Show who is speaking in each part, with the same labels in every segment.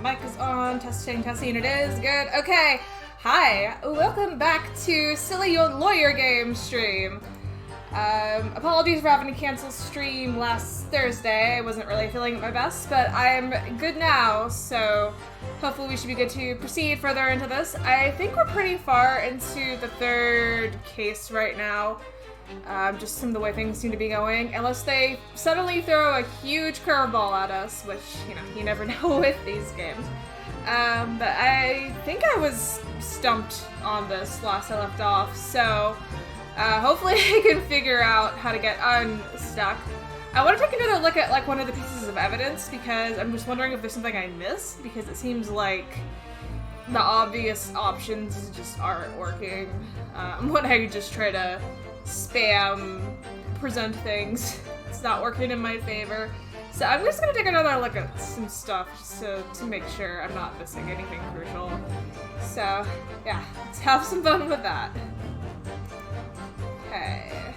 Speaker 1: mic is on. Testing, it is. Good. Okay. Hi. Welcome back to Silly Old Lawyer Game stream. Apologies for having to cancel stream last Thursday. I wasn't really feeling my best, but I'm good now, so hopefully we should be good to proceed further into this. I think we're pretty far into the third case right now. Just some of the way things seem to be going, unless they suddenly throw a huge curveball at us, which, you know, you never know with these games. But I think I was stumped on this last I left off, so hopefully I can figure out how to get unstuck. I want to take another look at, like, one of the pieces of evidence, because I'm just wondering if there's something I missed, because it seems like the obvious options just aren't working when I just try to spam present things. It's not working in my favor. So I'm just gonna take another look at some stuff just to make sure I'm not missing anything crucial. So yeah, let's have some fun with that. Okay.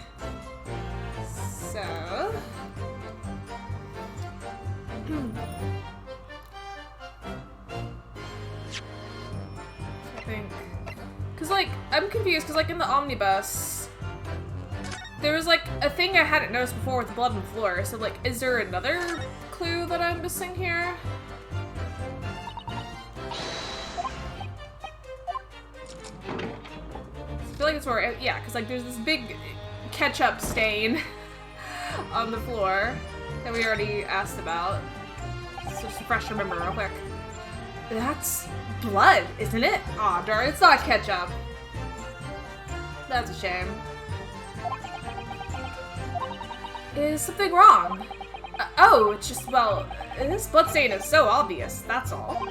Speaker 1: So I think, cause like I'm confused, cause like in the omnibus there was, like, a thing I hadn't noticed before with the blood on the floor, so, like, is there another clue that I'm missing here? I feel like it's where, yeah, because, like, there's this big ketchup stain on the floor that we already asked about. So just refresh to remember real quick. That's blood, isn't it? Aw, darn, it's not ketchup. That's a shame. Is something wrong? Oh, it's just, well, this bloodstain is so obvious, that's all.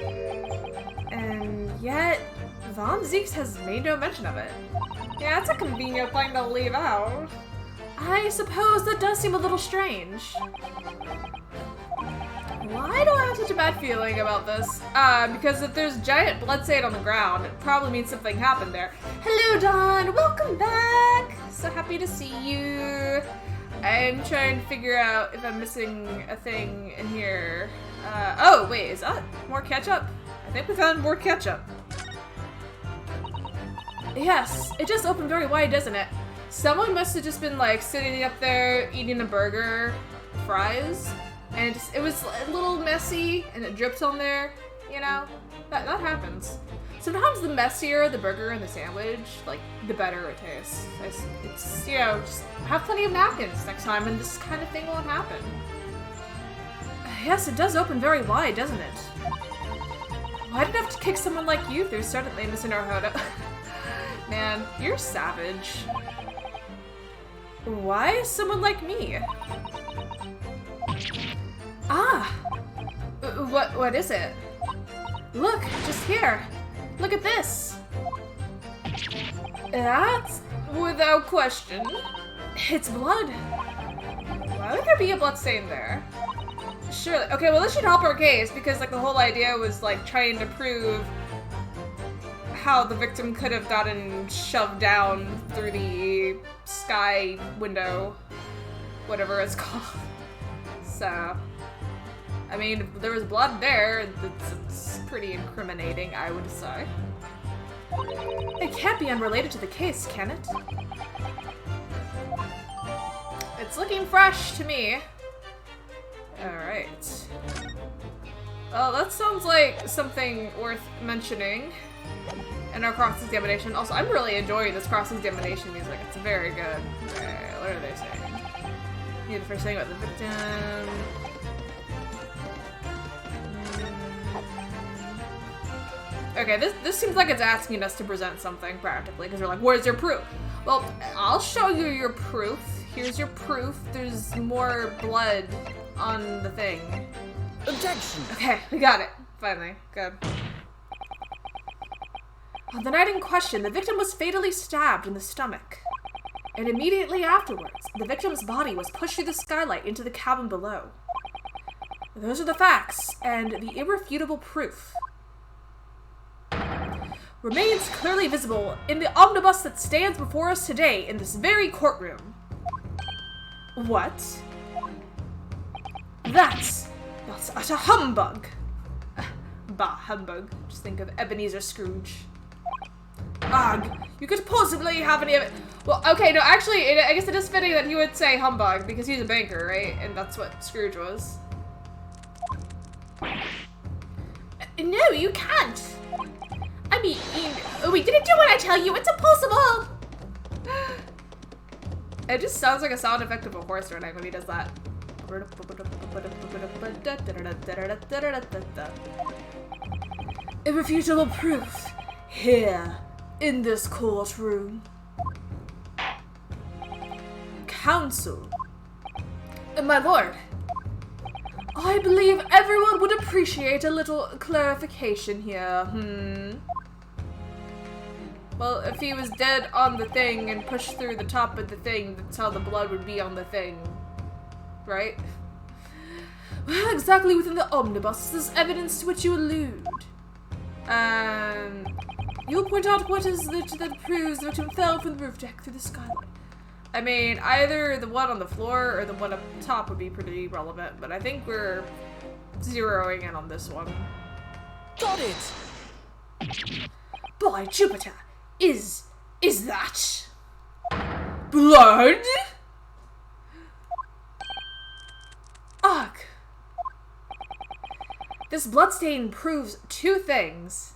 Speaker 1: And yet, Von Zieks has made no mention of it. Yeah, that's a convenient thing to leave out. I suppose that does seem a little strange. Why do I have such a bad feeling about this? Because if there's giant bloodstain on the ground, it probably means something happened there. Hello, Dawn! Welcome back! So happy to see you. I'm trying to figure out if I'm missing a thing in here. Oh, wait, is that more ketchup? I think we found more ketchup. Yes, it just opened very wide, doesn't it? Someone must have just been, like, sitting up there eating a burger, fries, and it was a little messy, and it dripped on there, you know? That happens. Sometimes the messier the burger and the sandwich, like, the better it tastes. It's, you know, just have plenty of napkins next time and this kind of thing won't happen. Yes, it does open very wide, doesn't it? Why did I have to kick someone like you through suddenly, Mr. Naruhodo? Man, you're savage. Why someone like me? Ah! What is it? Look, just here. Look at this! That's without question. It's blood. Why would there be a blood stain there? Surely. Okay, well this should help our case because like the whole idea was like trying to prove how the victim could have gotten shoved down through the sky window, whatever it's called. So, I mean, if there was blood there, it's pretty incriminating, I would say. It can't be unrelated to the case, can it? It's looking fresh to me. Alright. Well, that sounds like something worth mentioning in our cross-examination. Also, I'm really enjoying this cross-examination music. It's very good. Okay, what are they saying? The first thing about the victim. Okay, this seems like it's asking us to present something practically, because we're like, where's your proof? Well, I'll show you your proof. Here's your proof. There's more blood on the thing.
Speaker 2: Objection!
Speaker 1: Okay, we got it. Finally. Good. On the night in question, the victim was fatally stabbed in the stomach. And immediately afterwards, the victim's body was pushed through the skylight into the cabin below. Those are the facts, and the irrefutable proof remains clearly visible in the omnibus that stands before us today in this very courtroom. What? That's utter humbug. Bah, humbug. Just think of Ebenezer Scrooge. Ugh, you could possibly have any of it. Well, okay, no, actually, I guess it is fitting that he would say humbug because he's a banker, right? And that's what Scrooge was. No, you can't. I mean, we didn't do what I tell you. It's impossible. It just sounds like a sound effect of a horse running when he does that. Irrefutable proof here in this courtroom. Counsel. My lord, I believe everyone would appreciate a little clarification here. Well, if he was dead on the thing and pushed through the top of the thing, that's how the blood would be on the thing. Right? Well, exactly within the omnibus is this evidence to which you allude. You'll point out what is it that proves the victim fell from the roof deck through the skylight. I mean, either the one on the floor or the one up top would be pretty relevant, but I think we're zeroing in on this one.
Speaker 2: Got it!
Speaker 1: By Jupiter! Is that blood? Ugh. This bloodstain proves two things.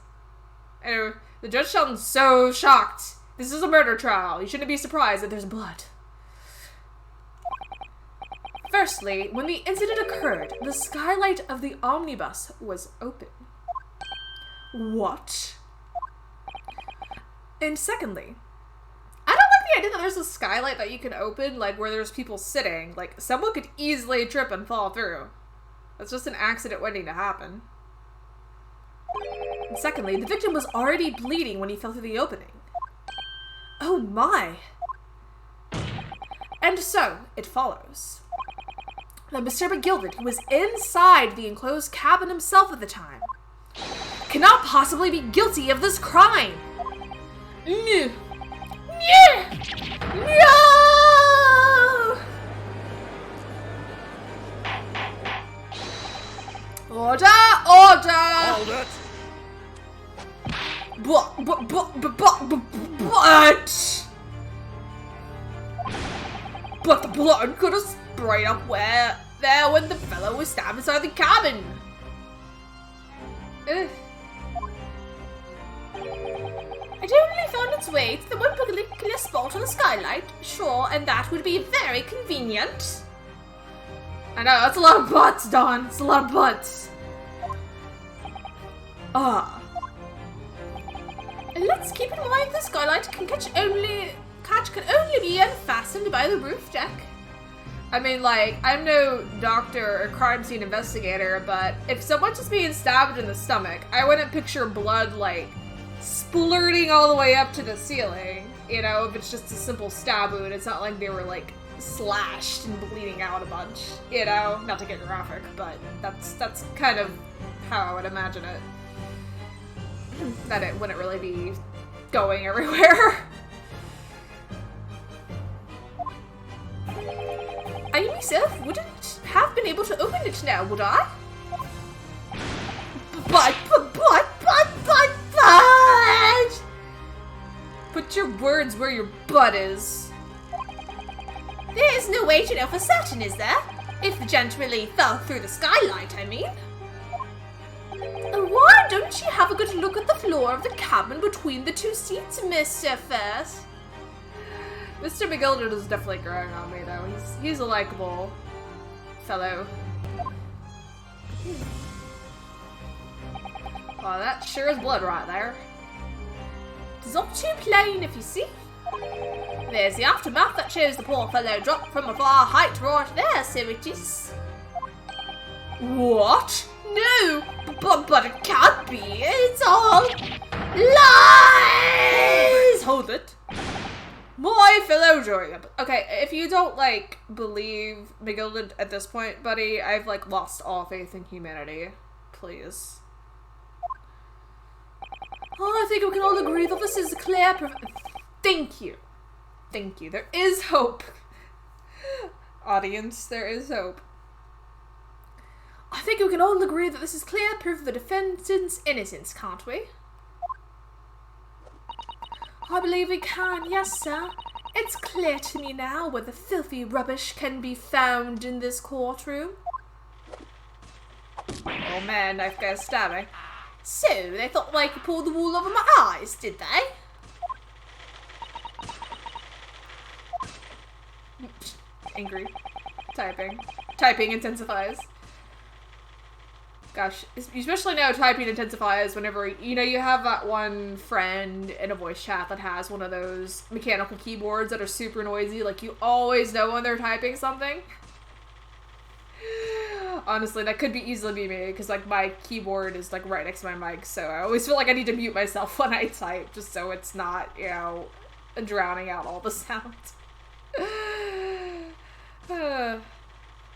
Speaker 1: The judge sounds so shocked. This is a murder trial. You shouldn't be surprised that there's blood. Firstly, when the incident occurred, the skylight of the omnibus was open. What? And secondly, I don't like the idea that there's a skylight that you can open, like where there's people sitting. Like, someone could easily trip and fall through. That's just an accident waiting to happen. And secondly, the victim was already bleeding when he fell through the opening. Oh my! And so, it follows that Mr. McGilded, who was inside the enclosed cabin himself at the time, cannot possibly be guilty of this crime! No! Order!
Speaker 2: Hold it!
Speaker 1: But the blood could have sprayed up there when the fellow was stabbed inside the cabin. Ugh. It only found its way to the one particular spot on the skylight, sure, and that would be very convenient. I know, that's a lot of butts, Dawn. It's a lot of butts. And let's keep in mind the skylight catch can only be unfastened by the roof deck. I mean, like, I'm no doctor or crime scene investigator, but if someone's just being stabbed in the stomach, I wouldn't picture blood, like, splurting all the way up to the ceiling. You know, if it's just a simple stab wound, it's not like they were, like, slashed and bleeding out a bunch. You know, not to get graphic, but that's kind of how I would imagine it. That it wouldn't really be going everywhere. I myself wouldn't have been able to open it now, would I? But. Put your words where your butt is. There is no way to know for certain, is there? If the gent really fell through the skylight, I mean. Why don't you have a good look at the floor of the cabin between the two seats, Mr. First? Mr. McGilded is definitely growing on me, though. He's a likable fellow. Well, that sure is blood right there. It's not too plain, if you see. There's the aftermath that shows the poor fellow dropped from a far height right there, so it is. What? No, but it can't be. It's all lies! Hold it. My fellow Joy. Okay, if you don't, like, believe McGilded at this point, buddy, I've, like, lost all faith in humanity. Please. Oh, I think we can all agree that this is a clear Thank you. Thank you. There is hope. Audience, there is hope. I think we can all agree that this is clear proof of the defendant's innocence, can't we? I believe we can, yes, sir. It's clear to me now where the filthy rubbish can be found in this courtroom. Oh man, knife guy stabbing. So, they thought they could pull the wool over my eyes, did they? Angry. Typing. Typing intensifies. Gosh, you especially know typing intensifies whenever, you know, you have that one friend in a voice chat that has one of those mechanical keyboards that are super noisy, like you always know when they're typing something. Honestly, that could be easily be me, because like my keyboard is like right next to my mic, so I always feel like I need to mute myself when I type, just so it's not, you know, drowning out all the sounds.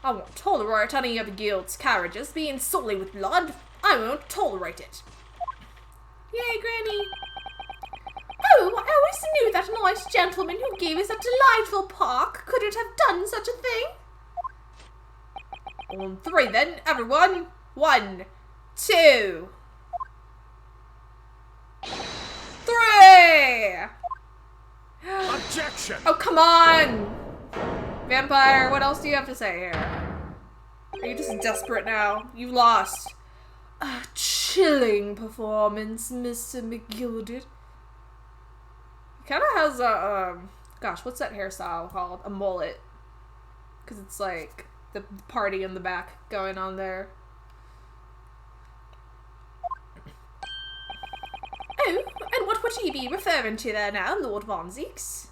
Speaker 1: I won't tolerate any of the guild's carriages being sullied with blood. I won't tolerate it. Yay, Granny. Oh, I always knew that nice gentleman who gave us a delightful park couldn't have done such a thing. On 3 then, everyone. 1, 2, 3!
Speaker 2: Objection!
Speaker 1: Oh, come on! Vampire, what else do you have to say here? Are you just desperate now? You lost. A chilling performance, Mr. McGilded. He kind of has a, gosh, what's that hairstyle called? A mullet. Because it's like the party in the back going on there. Oh, and what would he be referring to there now, Lord Von Zeeks?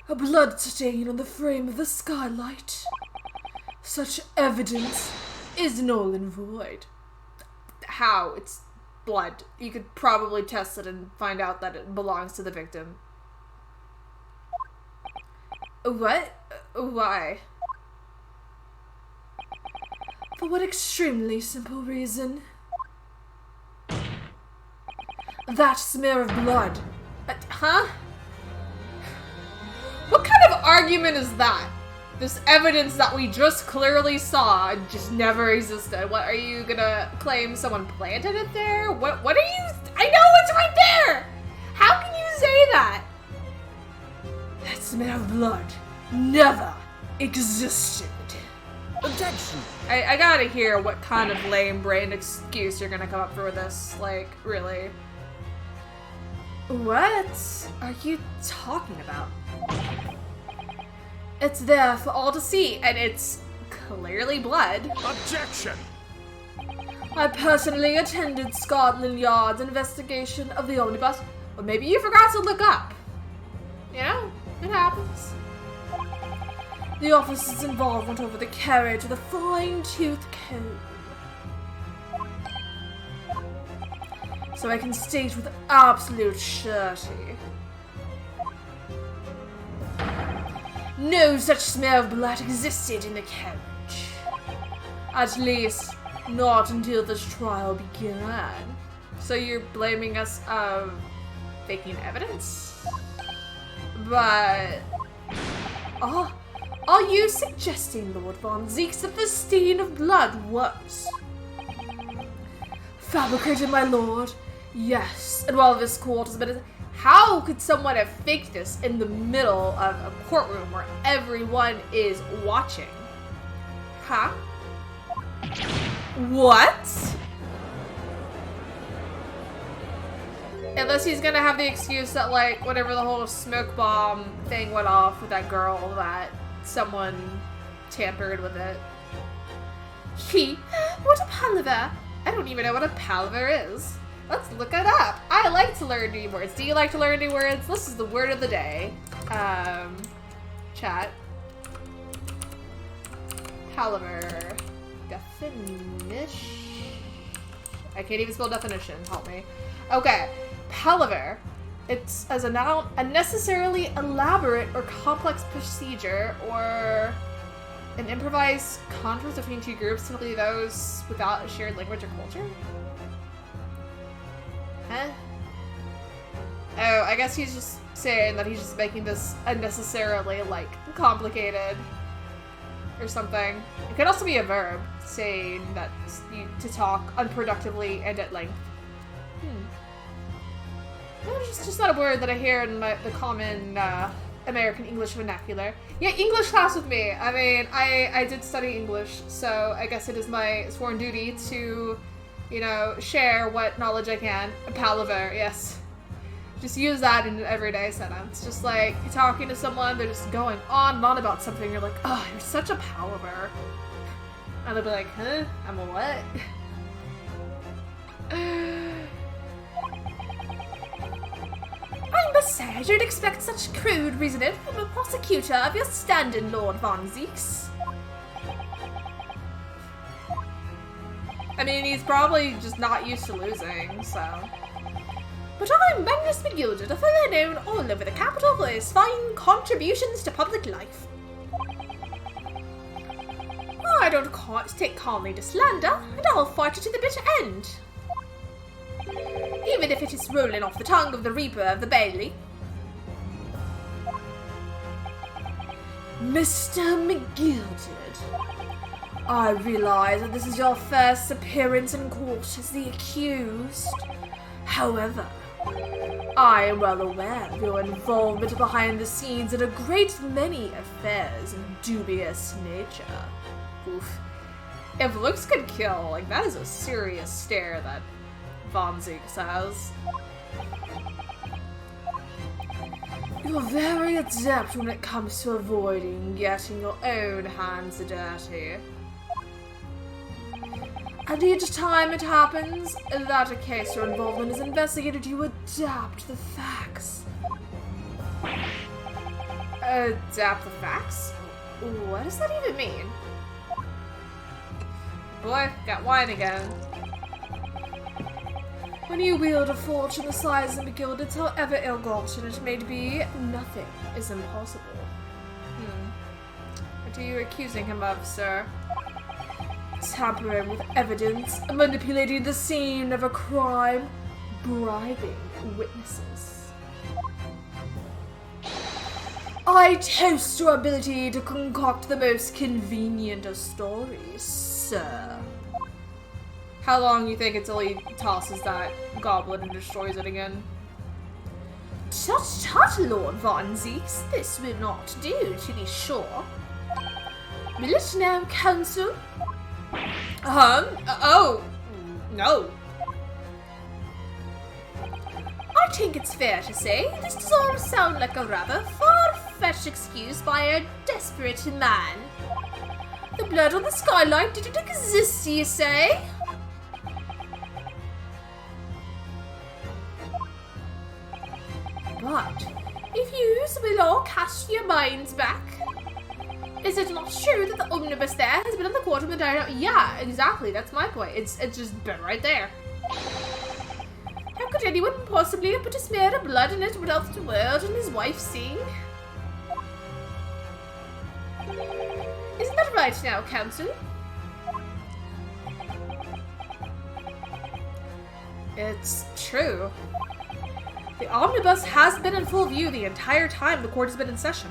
Speaker 1: A blood stain on the frame of the skylight. Such evidence is null and void. How? It's blood. You could probably test it and find out that it belongs to the victim. What? Why? For what extremely simple reason? That smear of blood. Huh? What kind of argument is that? This evidence that we just clearly saw just never existed. What, are you gonna claim someone planted it there? What are you? I know it's right there! How can you say that? That smell of blood never existed.
Speaker 2: Objection!
Speaker 1: I gotta hear what kind of lame brain excuse you're gonna come up with this. Like, really. What are you talking about? It's there for all to see, and it's clearly blood.
Speaker 2: Objection!
Speaker 1: I personally attended Scotland Yard's investigation of the omnibus, but maybe you forgot to look up. You know, it happens. The officer's involvement over the carriage with a fine-tooth comb. So I can state with absolute surety. No such smell of blood existed in the carriage. At least, not until this trial began. So you're blaming us of faking evidence? But... are you suggesting, Lord Von Zeeks, that the stain of blood was fabricated, my lord? Yes, and while this court has been... How could someone have faked this in the middle of a courtroom where everyone is watching? Huh? What? Unless he's gonna have the excuse that, like, whenever the whole smoke bomb thing went off with that girl, that someone tampered with it. What a palaver! I don't even know what a palaver is. Let's look it up. I like to learn new words. Do you like to learn new words? This is the word of the day. Chat. Palaver. Definition. I can't even spell definition. Help me. Okay. Palaver. It's, as a noun, unnecessarily elaborate or complex procedure or an improvised conference between two groups, typically those without a shared language or culture. Huh? Oh, I guess he's just saying that he's just making this unnecessarily, like, complicated. Or something. It could also be a verb, saying that to talk unproductively and at length. It's just not a word that I hear in the common American English vernacular. Yeah, English class with me. I mean, I did study English, so I guess it is my sworn duty to, you know, share what knowledge I can. A palaver, yes. Just use that in an everyday sentence. Just like, you're talking to someone, they're just going on and on about something, you're like, oh, you're such a palaver. And they'll be like, huh? I'm a what? I must say, I didn't expect such crude reasoning from a prosecutor of your standing, Lord Von Zeeks. I mean, he's probably just not used to losing, so... But I'm Magnus McGilded, a fellow known all over the capital for his fine contributions to public life. I don't take calmly to slander, and I'll fight it to the bitter end. Even if it is rolling off the tongue of the Reaper of the Bailey. Mr. McGilded, I realize that this is your first appearance in court as the accused. However, I am well aware of your involvement behind the scenes in a great many affairs of dubious nature. Oof. If looks could kill, like, that is a serious stare that Von Zeeks has. You're very adept when it comes to avoiding getting your own hands dirty. And each time it happens that a case or involvement is investigated, you adapt the facts. Adapt the facts? What does that even mean? Boy, got wine again. When you wield a fortune the size of McGilded's, however ill-gotten it may be, nothing is impossible. What are you accusing him of, sir? Tampering with evidence, manipulating the scene of a crime, bribing witnesses. I toast your ability to concoct the most convenient of stories, sir. How long do you think until he tosses that goblet and destroys it again? Tut tut, Lord Von Zeeks, this will not do, to be sure. Will it now, counsel? Oh, no. I think it's fair to say this does all sound like a rather far-fetched excuse by a desperate man. The blood on the skylight didn't exist, you say? But if you will all cast your minds back, is it not true that the omnibus there has been in the courtroom the entire time? Yeah, exactly. That's my point. It's just been right there. How could anyone possibly have put a smear of blood in it without the world and his wife seeing? Isn't that right now, counsel? It's true. The omnibus has been in full view the entire time the court has been in session.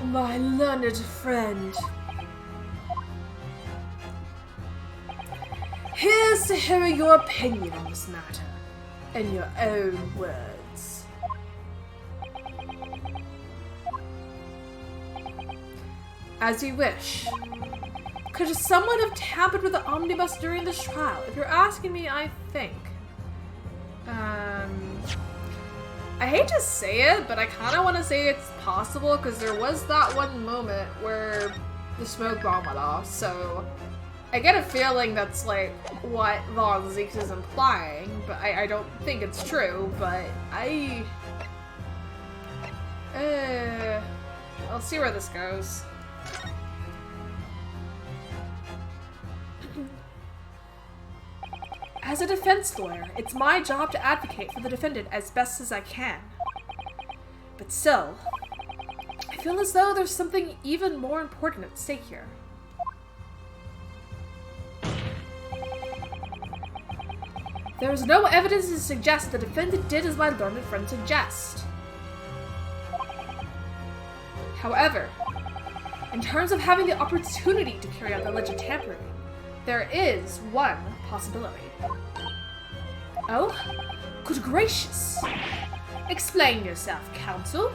Speaker 1: My learned friend. Here's to hear your opinion on this matter, in your own words. As you wish. Could someone have tampered with the omnibus during this trial? If you're asking me, I think. I hate to say it, but I kind of want to say it's possible because there was that one moment where the smoke bomb went off, so I get a feeling that's like what Von Zeeks is implying, but I don't think it's true, but I'll see where this goes. As a defense lawyer, it's my job to advocate for the defendant as best as I can. But still, I feel as though there's something even more important at stake here. There is no evidence to suggest the defendant did as my learned friend suggests. However, in terms of having the opportunity to carry out the alleged tampering, there is one possibility. Oh? Good gracious! Explain yourself, counsel.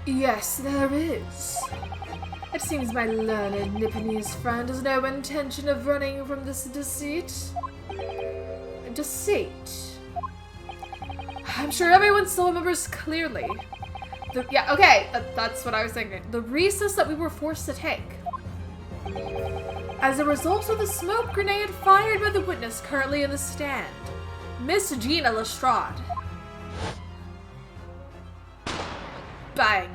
Speaker 1: Yes, there is. It seems my learned Nipponese friend has no intention of running from this deceit. Deceit? I'm sure everyone still remembers clearly. Yeah, okay, that's what I was thinking. The recess that we were forced to take. As a result of the smoke grenade fired by the witness currently in the stand, Miss Gina Lestrade. Bang.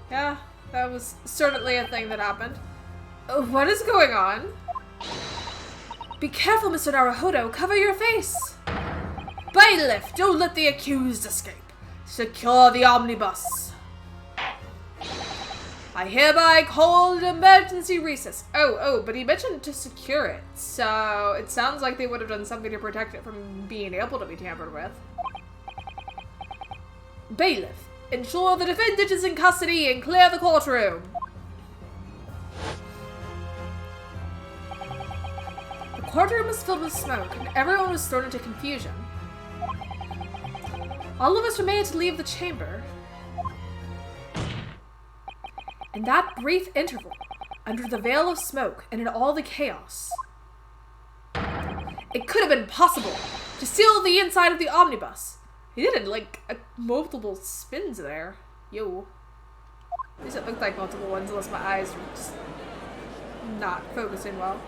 Speaker 1: Yeah, that was certainly a thing that happened. What is going on? Be careful, Mr. Naruhodo. Cover your face. Bailiff, don't let the accused escape. Secure the omnibus. I hereby call an emergency recess. Oh, but he mentioned to secure it, so it sounds like they would have done something to protect it from being able to be tampered with. Bailiff, ensure the defendant is in custody and clear the courtroom. The courtroom was filled with smoke, and everyone was thrown into confusion. All of us remained to leave the chamber. In that brief interval, under the veil of smoke and in all the chaos, it could have been possible to seal the inside of the omnibus. He did it like multiple spins there. Yo. At least it looked like multiple ones unless my eyes were just not focusing well.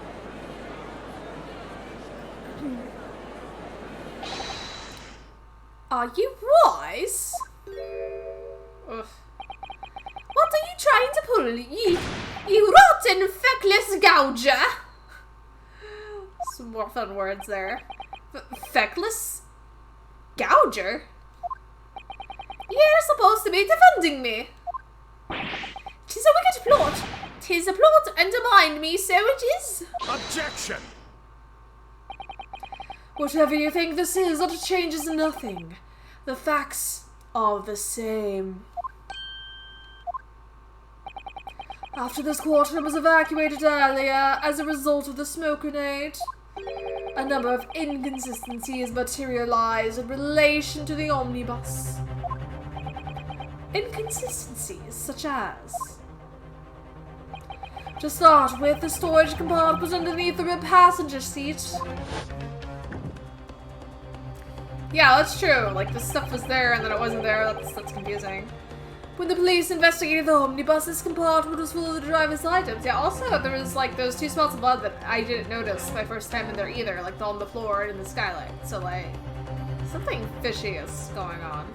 Speaker 1: Are you wise? Ugh. What are you trying to pull? You rotten, feckless gouger! Some more fun words there. Feckless? Gouger? You're supposed to be defending me. 'Tis a wicked plot. 'Tis a plot to undermine me, so it is.
Speaker 2: Objection!
Speaker 1: Whatever you think this is, that changes nothing. The facts are the same. After this courtroom was evacuated earlier as a result of the smoke grenade, a number of inconsistencies materialized in relation to the omnibus. Inconsistencies such as... To start with, the storage compartment was underneath the rear passenger seat. Yeah, that's true. Like, the stuff was there and then it wasn't there. That's confusing. When the police investigated the omnibus, this compartment was full of the driver's items. Yeah, also, there was, like, those 2 spots of blood that I didn't notice my first time in there either. Like, on the floor and in the skylight. So, like, something fishy is going on.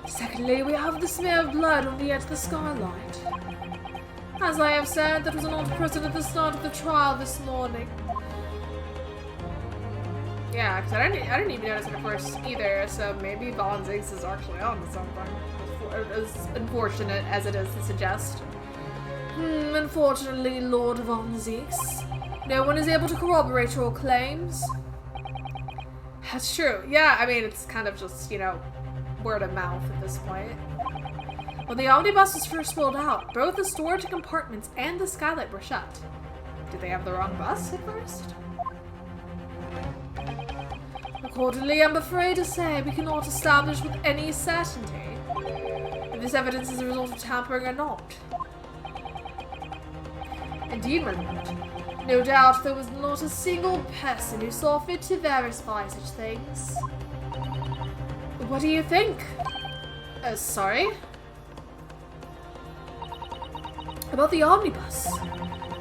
Speaker 1: Secondly, we have the smear of blood on the edge of the skylight. As I have said, that was not present at the start of the trial this morning. Yeah, because I didn't even notice it at first either, so maybe Von Ziggs is actually onto something. As unfortunate as it is to suggest. Unfortunately, Lord Von Ziggs, no one is able to corroborate your claims. That's true. Yeah, I mean, it's kind of just, you know, word of mouth at this point. When the omnibus was first rolled out, both the storage compartments and the skylight were shut. Did they have the wrong bus at first? Accordingly, I'm afraid to say we cannot establish with any certainty if this evidence is a result of tampering or not. Indeed, my lord, no doubt there was not a single person who saw fit to verify such things. What do you think? Sorry? About the omnibus.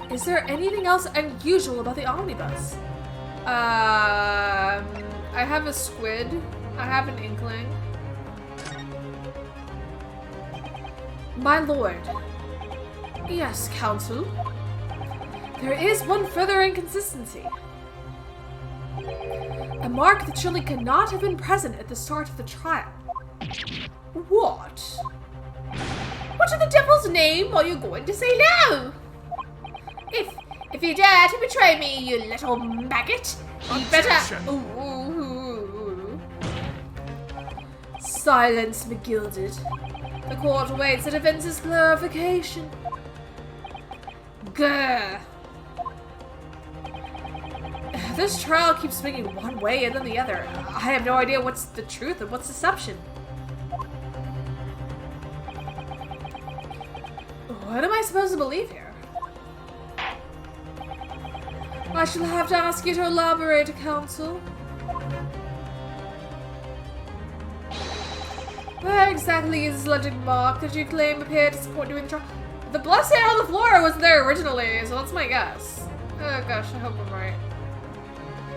Speaker 1: Is there anything else unusual about the omnibus? I have a squid. I have an inkling. My lord. Yes, counsel. There is one further inconsistency. A mark that surely could not have been present at the start of the trial. What? name, or you're going to say no. If you dare to betray me, you little maggot, you better... Ooh. Silence, McGilded. The court awaits the defense's clarification. Grr. This trial keeps swinging one way and then the other. I have no idea what's the truth and what's deception. What am I supposed to believe here? I shall have to ask you to elaborate, counsel. Where exactly is this alleged mark that you claim appeared to support you in the trial? The blood stain on the floor was there originally, so that's my guess. Oh gosh, I hope I'm right.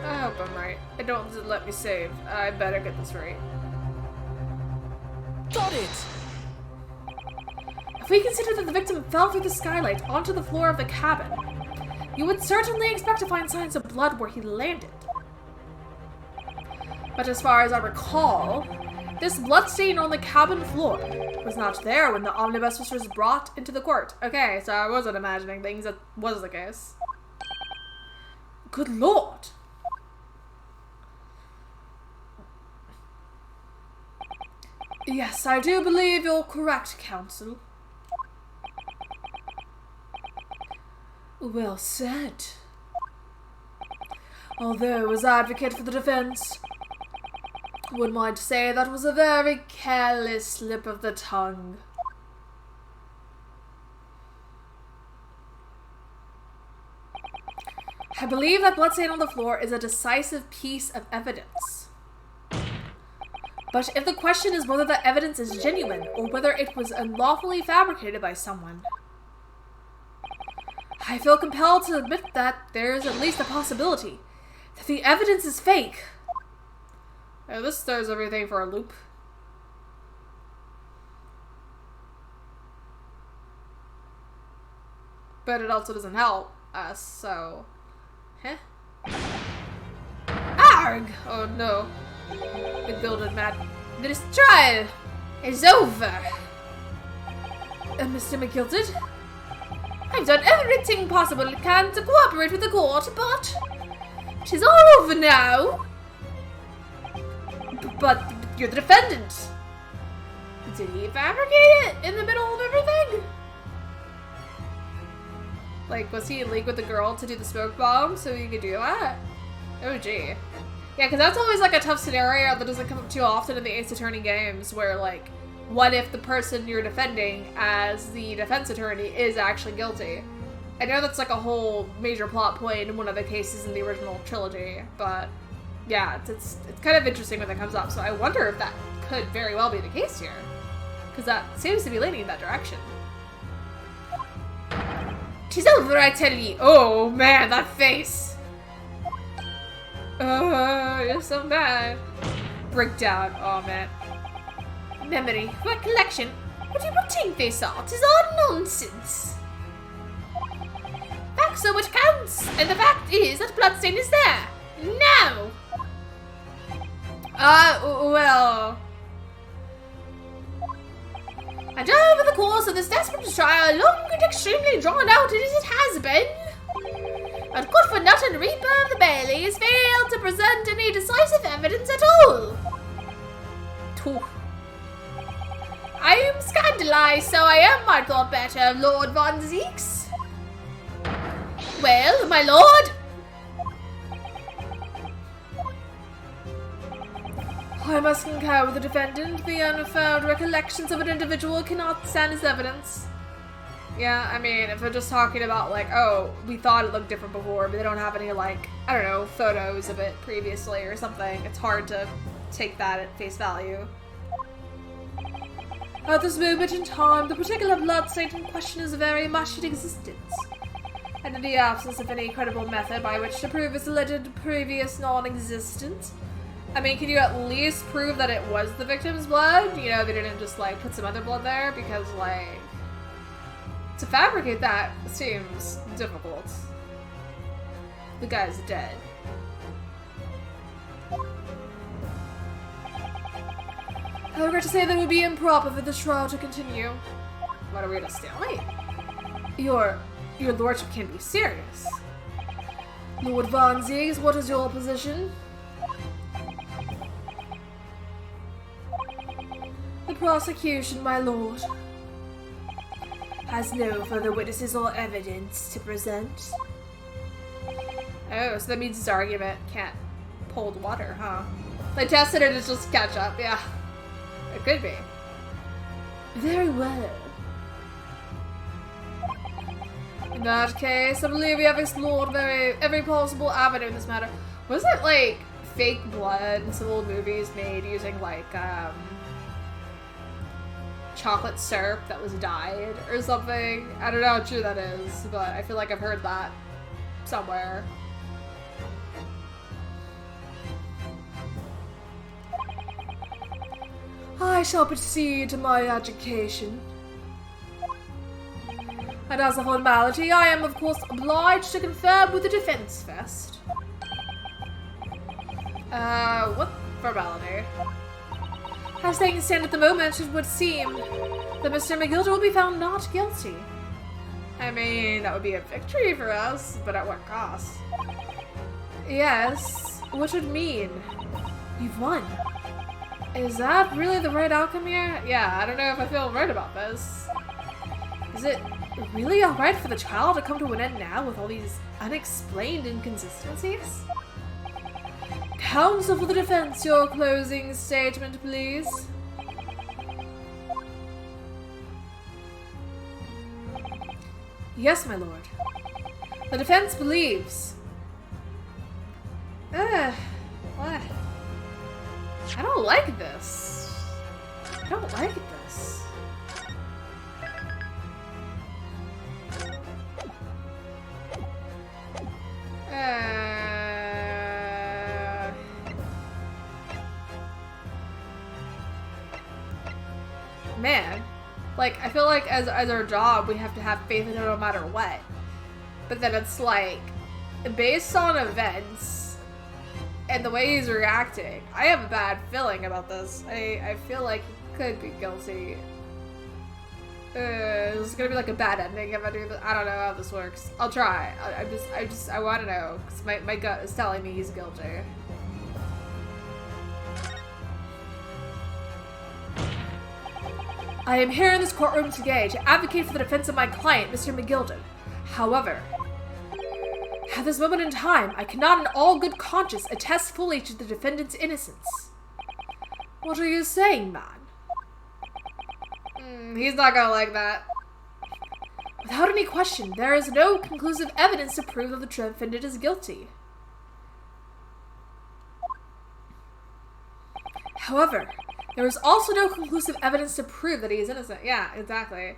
Speaker 1: I hope I'm right. It don't let me save. I better get this right.
Speaker 2: Got it!
Speaker 1: If we consider that the victim fell through the skylight onto the floor of the cabin, you would certainly expect to find signs of blood where he landed. But as far as I recall, this bloodstain on the cabin floor was not there when the omnibus was first brought into the court. Okay, so I wasn't imagining things. That was the case. Good lord. Yes, I do believe you're correct, counsel. Well said. Although, as advocate for the defense, one might say that was a very careless slip of the tongue. I believe that bloodstain on the floor is a decisive piece of evidence. But if the question is whether the evidence is genuine or whether it was unlawfully fabricated by someone, I feel compelled to admit that there is at least a possibility that the evidence is fake. Oh, this throws everything for a loop. But it also doesn't help us, so... Huh? Arg! Oh no. The gilded mad. This trial is over. Mr. McGilded? I've done everything possible I can to cooperate with the court, but... it is all over now. But you're the defendant. Did he fabricate it in the middle of everything? Like, was he in league with the girl to do the smoke bomb so he could do that? Oh gee. Yeah, because that's always like a tough scenario that doesn't come up too often in the Ace Attorney games where, like, what if the person you're defending as the defense attorney is actually guilty? I know that's like a whole major plot point in one of the cases in the original trilogy, but yeah, it's kind of interesting when that comes up, so I wonder if that could very well be the case here. Because that seems to be leaning in that direction. 'Tis over, I tell ye. Oh man, that face! Oh, you're so bad. Breakdown, oh man. Memory, recollection. What are you putting face on? 'Tis all nonsense. Fact so much counts, and the fact is that bloodstain is there. No! Well... and over the course of this desperate trial, long and extremely drawn out as it has been, and good for nut and reaper of the Bailey has failed to present any decisive evidence at all. I am scandalized, so I am, I thought better of Lord Von Zeeks. Well, my lord, I must concur with the defendant. The unfound recollections of an individual cannot stand as evidence. Yeah, I mean, if they're just talking about, like, oh, we thought it looked different before, but they don't have any, like, I don't know, photos of it previously or something, it's hard to take that at face value. At this moment in time, the particular bloodstain in question is very much in existence, and in the absence of any credible method by which to prove its alleged previous non-existence, I mean, can you at least prove that it was the victim's blood? You know, they didn't just, like, put some other blood there? Because, like, to fabricate that seems difficult. The guy's dead. I regret to say that it would be improper for this trial to continue. What are we at a stalemate? Your lordship can't be serious. Lord Von Ziegs, what is your position? The prosecution, my lord, has no further witnesses or evidence to present. Oh, so that means his argument can't hold water, huh? They tested it, it's just ketchup, yeah. It could be. Very well. In that case, I believe we have explored every possible avenue in this matter. Was it like fake blood in some old movies made using like chocolate syrup that was dyed or something? I don't know how true that is, but I feel like I've heard that somewhere. I shall proceed to my education. And as a formality, I am of course obliged to confirm with the defense first. What formality? As things stand at the moment, it would seem that Mr. McGilder will be found not guilty. I mean, that would be a victory for us, but at what cost? Yes, which would mean you've won. Is that really the right outcome here? Yeah, I don't know if I feel right about this. Is it really alright for the trial to come to an end now with all these unexplained inconsistencies? Counsel for the defense, your closing statement, please. Yes, my lord. The defense believes. What? I don't like this. I don't like this. Man, like, I feel like as our job, we have to have faith in it no matter what. But then it's like, based on events and the way he's reacting, I have a bad feeling about this. I feel like he could be guilty. This is gonna be like a bad ending if I do this. I don't know how this works. I'll try. I want to know, because my gut is telling me he's guilty. I am here in this courtroom today to advocate for the defense of my client, Mr. McGilder. However, at this moment in time, I cannot in all good conscience attest fully to the defendant's innocence. What are you saying, man? He's not gonna like that. Without any question, there is no conclusive evidence to prove that the defendant is guilty. However, there is also no conclusive evidence to prove that he is innocent. Yeah, exactly.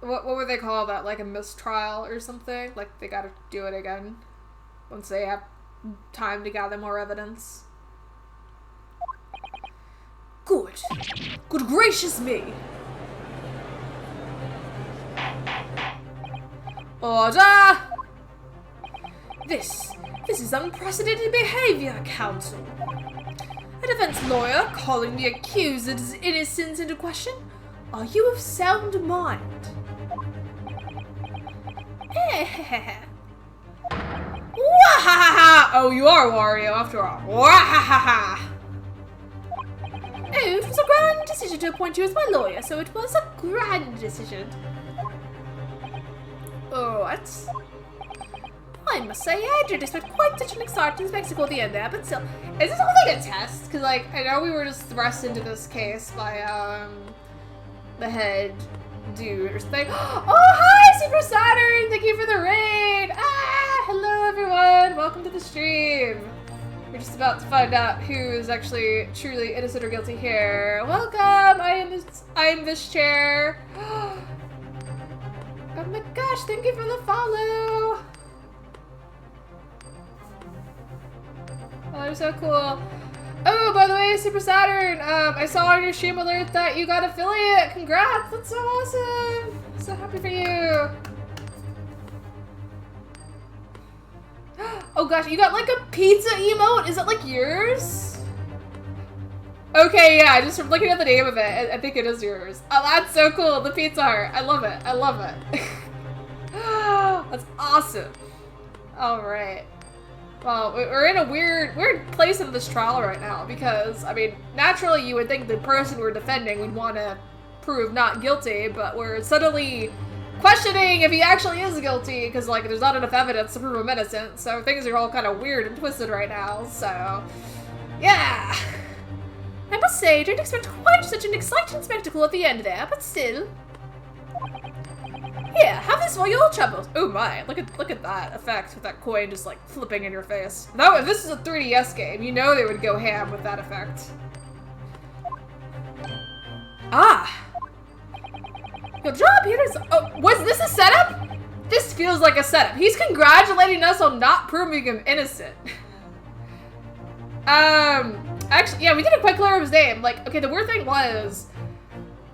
Speaker 1: What would they call that? Like a mistrial or something? Like they gotta do it again once they have time to gather more evidence. Good. Good gracious me. Order! This is unprecedented behavior, counsel. A defense lawyer calling the accused's innocence into question? Are you of sound mind? Wahahaha! Oh, you are Wario after all. Wahahaha! Oh, it was a grand decision to appoint you as my lawyer, so it was a grand decision. What? I must say, I didn't expect quite such an exciting spectacle at the end there, but still. Is this all like a test? Because, like, I know we were just thrust into this case by, the head dude or something. Oh, hi, Super Saturn! Thank you for the raid! Ah, hello, everyone! Welcome to the stream. We're just about to find out who is actually truly innocent or guilty here. Welcome! I am this chair. Oh my gosh, thank you for the follow! Oh, you're so cool. Oh, by the way, Super Saturn, I saw on your stream alert that you got affiliate. Congrats, that's so awesome. So happy for you. Oh gosh, you got like a pizza emote? Is that like yours? Okay, yeah, just from looking at the name of it, I think it is yours. Oh, that's so cool. The Pizza Heart. I love it. I love it. That's awesome. All right. Well, we're in a weird place in this trial right now because, I mean, naturally you would think the person we're defending would want to prove not guilty, but we're suddenly questioning if he actually is guilty because, like, there's not enough evidence to prove him innocent, so things are all kind of weird and twisted right now, so, yeah. I must say, I didn't expect quite such an exciting spectacle at the end there, but still. Here, have this for your troubles. Oh my, look at that effect with that coin just like flipping in your face. No, if this is a 3DS game, you know they would go ham with that effect. Ah. Your job here is, oh, was this a setup? This feels like a setup. He's congratulating us on not proving him innocent. Actually, yeah, we didn't quite clear up his name. Like, okay, the weird thing was,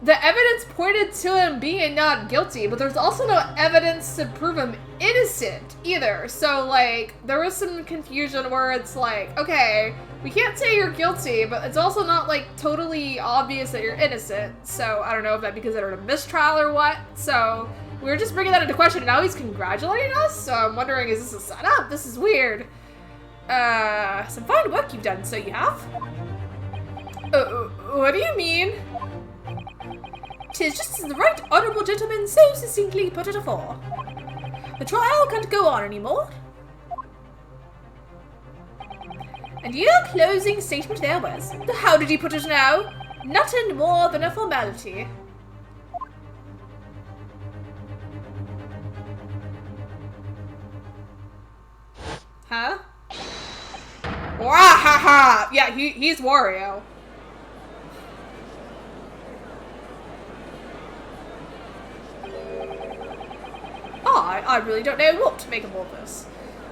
Speaker 1: the evidence pointed to him being not guilty, but there's also no evidence to prove him innocent either. So, like, there was some confusion where it's like, okay, we can't say you're guilty, but it's also not, like, totally obvious that you're innocent. So, I don't know if that because they're in a mistrial or what. So, we were just bringing that into question, and now he's congratulating us? So, I'm wondering, is this a setup? This is weird. Some fine work you've done, so you have? What do you mean? 'Tis just as the right honourable gentleman so succinctly put it afore. The trial can't go on anymore. And your closing statement there was, how did he put it now? Nothing more than a formality. Huh? Wahaha! Yeah, he's Wario. Oh, I really don't know what to make of all this.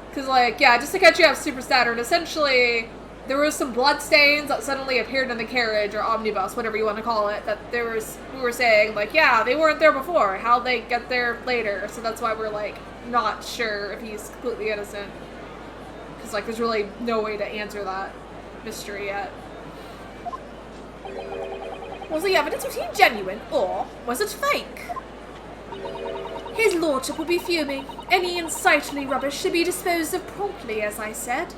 Speaker 1: Because, like, yeah, just to catch you up, Super Saturn, essentially, there was some blood stains that suddenly appeared in the carriage, or omnibus, whatever you want to call it, that we were saying, like, yeah, they weren't there before. How'd they get there later? So that's why we're, like, not sure if he's completely innocent. Because, like, there's really no way to answer that mystery yet. Was the evidence routine genuine, or was it fake? His lordship will be fuming. Any unsightly rubbish should be disposed of promptly, as I said.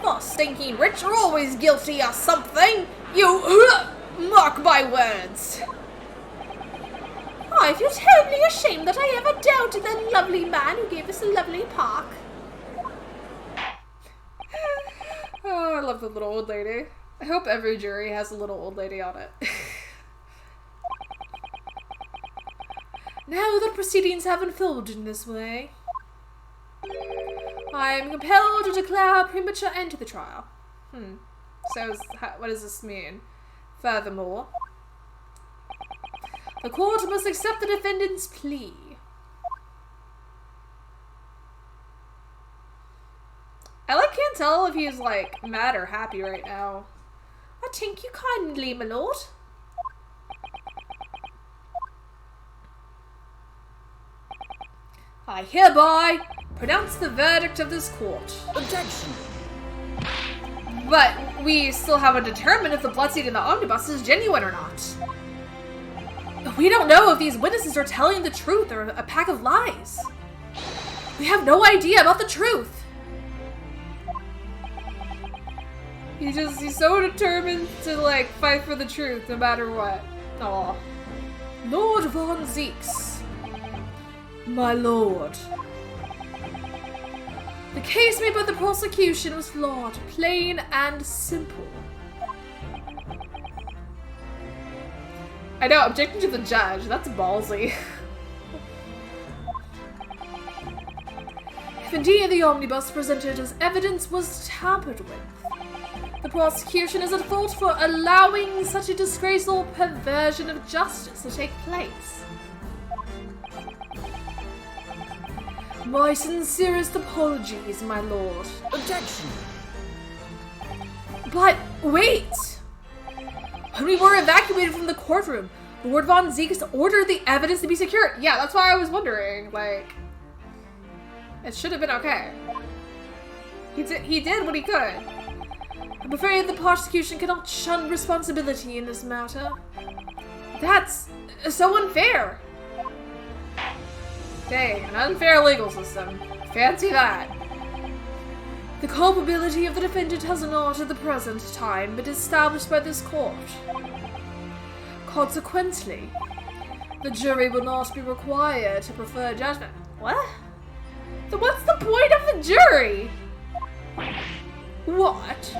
Speaker 1: Oh, stinking rich are always guilty of something. You mark my words. I feel terribly ashamed that I ever doubted the lovely man who gave us a lovely park. Oh, I love the little old lady. I hope every jury has a little old lady on it. Now that proceedings have unfolded in this way, I am compelled to declare a premature end to the trial. So, what does this mean? Furthermore, the court must accept the defendant's plea. I can't tell if he's like mad or happy right now. I thank you kindly, my lord. I hereby pronounce the verdict of this court.
Speaker 2: Objection!
Speaker 1: But we still haven't determined if the bloodseed in the omnibus is genuine or not. We don't know if these witnesses are telling the truth or a pack of lies. We have no idea about the truth. He's so determined to, like, fight for the truth no matter what. Aw. Lord Von Zeeks. My lord. The case made by the prosecution was flawed, plain and simple. I know, objecting to the judge. That's ballsy. If indeed the omnibus presented as evidence was tampered with, the prosecution is at fault for allowing such a disgraceful perversion of justice to take place. My sincerest apologies, my lord.
Speaker 2: Objection!
Speaker 1: But wait! When we were evacuated from the courtroom, Lord Von Zeeks ordered the evidence to be secured. Yeah, that's why I was wondering, like, it should have been okay. He did what he could. I'm afraid the prosecution cannot shun responsibility in this matter. That's so unfair. Dang, an unfair legal system. Fancy that. The culpability of the defendant has not at the present time been established by this court. Consequently, the jury will not be required to prefer judgment. What? Then what's the point of the jury? What?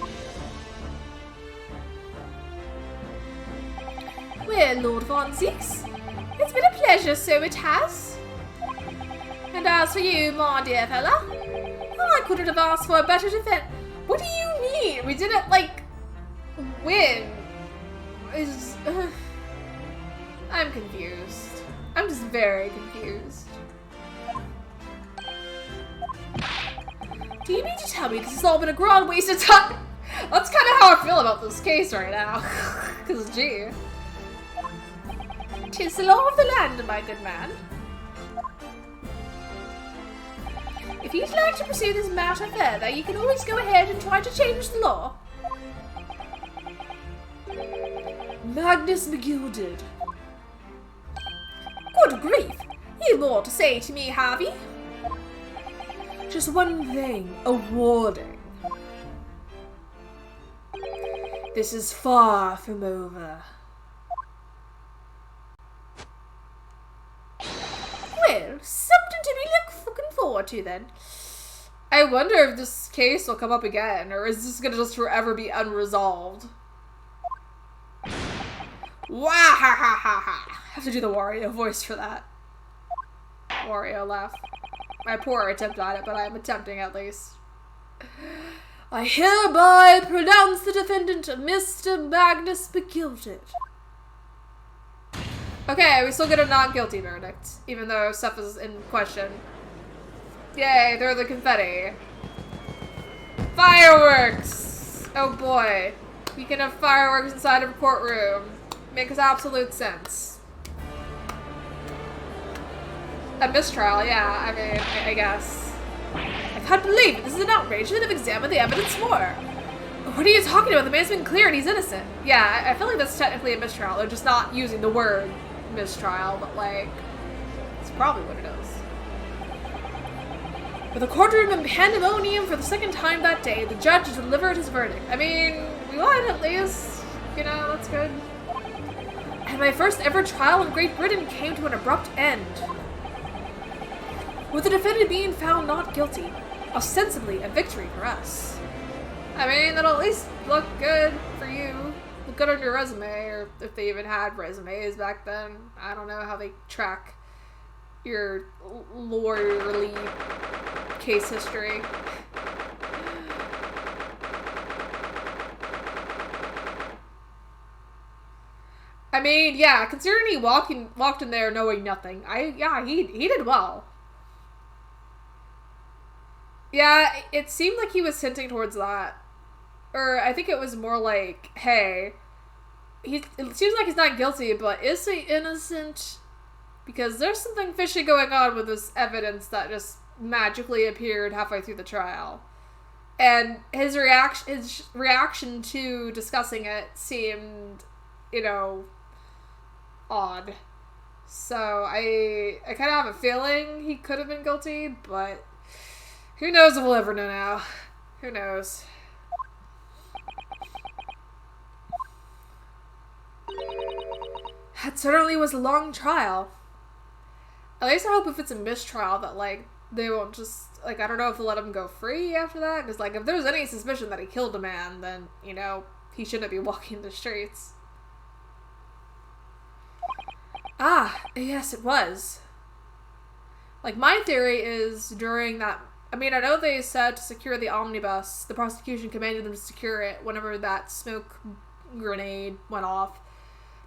Speaker 1: Well, Lord Von Zeeks, it's been a pleasure, so it has. And as for you, my dear fella, I couldn't have asked for a better defense. What do you mean? We didn't, like, win. I'm confused. I'm just very confused. Do you mean to tell me this has all been a grand waste of time? That's kind of how I feel about this case right now. Because, gee. 'Tis the law of the land, my good man. If you'd like to pursue this matter further, you can always go ahead and try to change the law. Magnus McGilded. Good grief! You've more to say to me, have you? Just one thing, a warning. This is far from over. Well, something to be looking forward to then. I wonder if this case will come up again, or is this gonna just forever be unresolved? Wah ha ha ha ha! I have to do the Wario voice for that. Wario laugh. My poor attempt at it, but I am attempting at least. I hereby pronounce the defendant Mr. Magnus McGilded. Okay, we still get a not guilty verdict, even though stuff is in question. Yay, throw the confetti. Fireworks! Oh boy. We can have fireworks inside of a courtroom. Makes absolute sense. A mistrial, yeah, I mean, I guess. I can't believe it. This is an outrage. I should have examined the evidence more. What are you talking about? The man's been cleared. He's innocent. Yeah, I feel like that's technically a mistrial. They're just not using the word mistrial, but like, it's probably what it is. With a courtroom in pandemonium for the second time that day, the judge delivered his verdict. I mean, we won at least. You know, that's good. And my first ever trial in Great Britain came to an abrupt end. With the defendant being found not guilty, ostensibly a victory for us. I mean, that'll at least look good for you. Look good on your resume, or if they even had resumes back then. I don't know how they track your lawyerly case history. I mean, yeah, considering he walked in there knowing nothing, he did well. Yeah, it seemed like he was hinting towards that. Or I think it was more like, hey, it seems like he's not guilty, but is he innocent? Because there's something fishy going on with this evidence that just magically appeared halfway through the trial. And his reaction to discussing it seemed, you know, odd. So I kind of have a feeling he could have been guilty, but who knows if we'll ever know now. Who knows? That certainly was a long trial. At least I hope if it's a mistrial that, like, they won't just, like, I don't know if they'll let him go free after that. Because, like, if there's any suspicion that he killed a man, then, you know, he shouldn't be walking the streets. Ah, yes, it was. Like, my theory is during that, I mean, I know they said to secure the omnibus, the prosecution commanded them to secure it whenever that smoke grenade went off.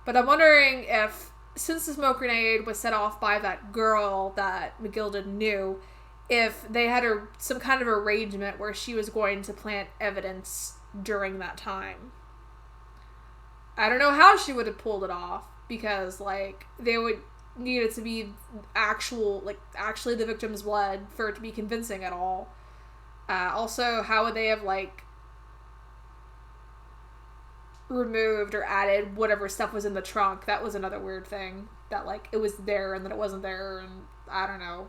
Speaker 1: But I'm wondering if, since the smoke grenade was set off by that girl that McGilded knew, if they had some kind of arrangement where she was going to plant evidence during that time. I don't know how she would have pulled it off, because, like, they would need it to be actually the victim's blood for it to be convincing at all. Also, how would they have, like, removed or added whatever stuff was in the trunk? That was another weird thing. That, like, it was there and then it wasn't there, and I don't know.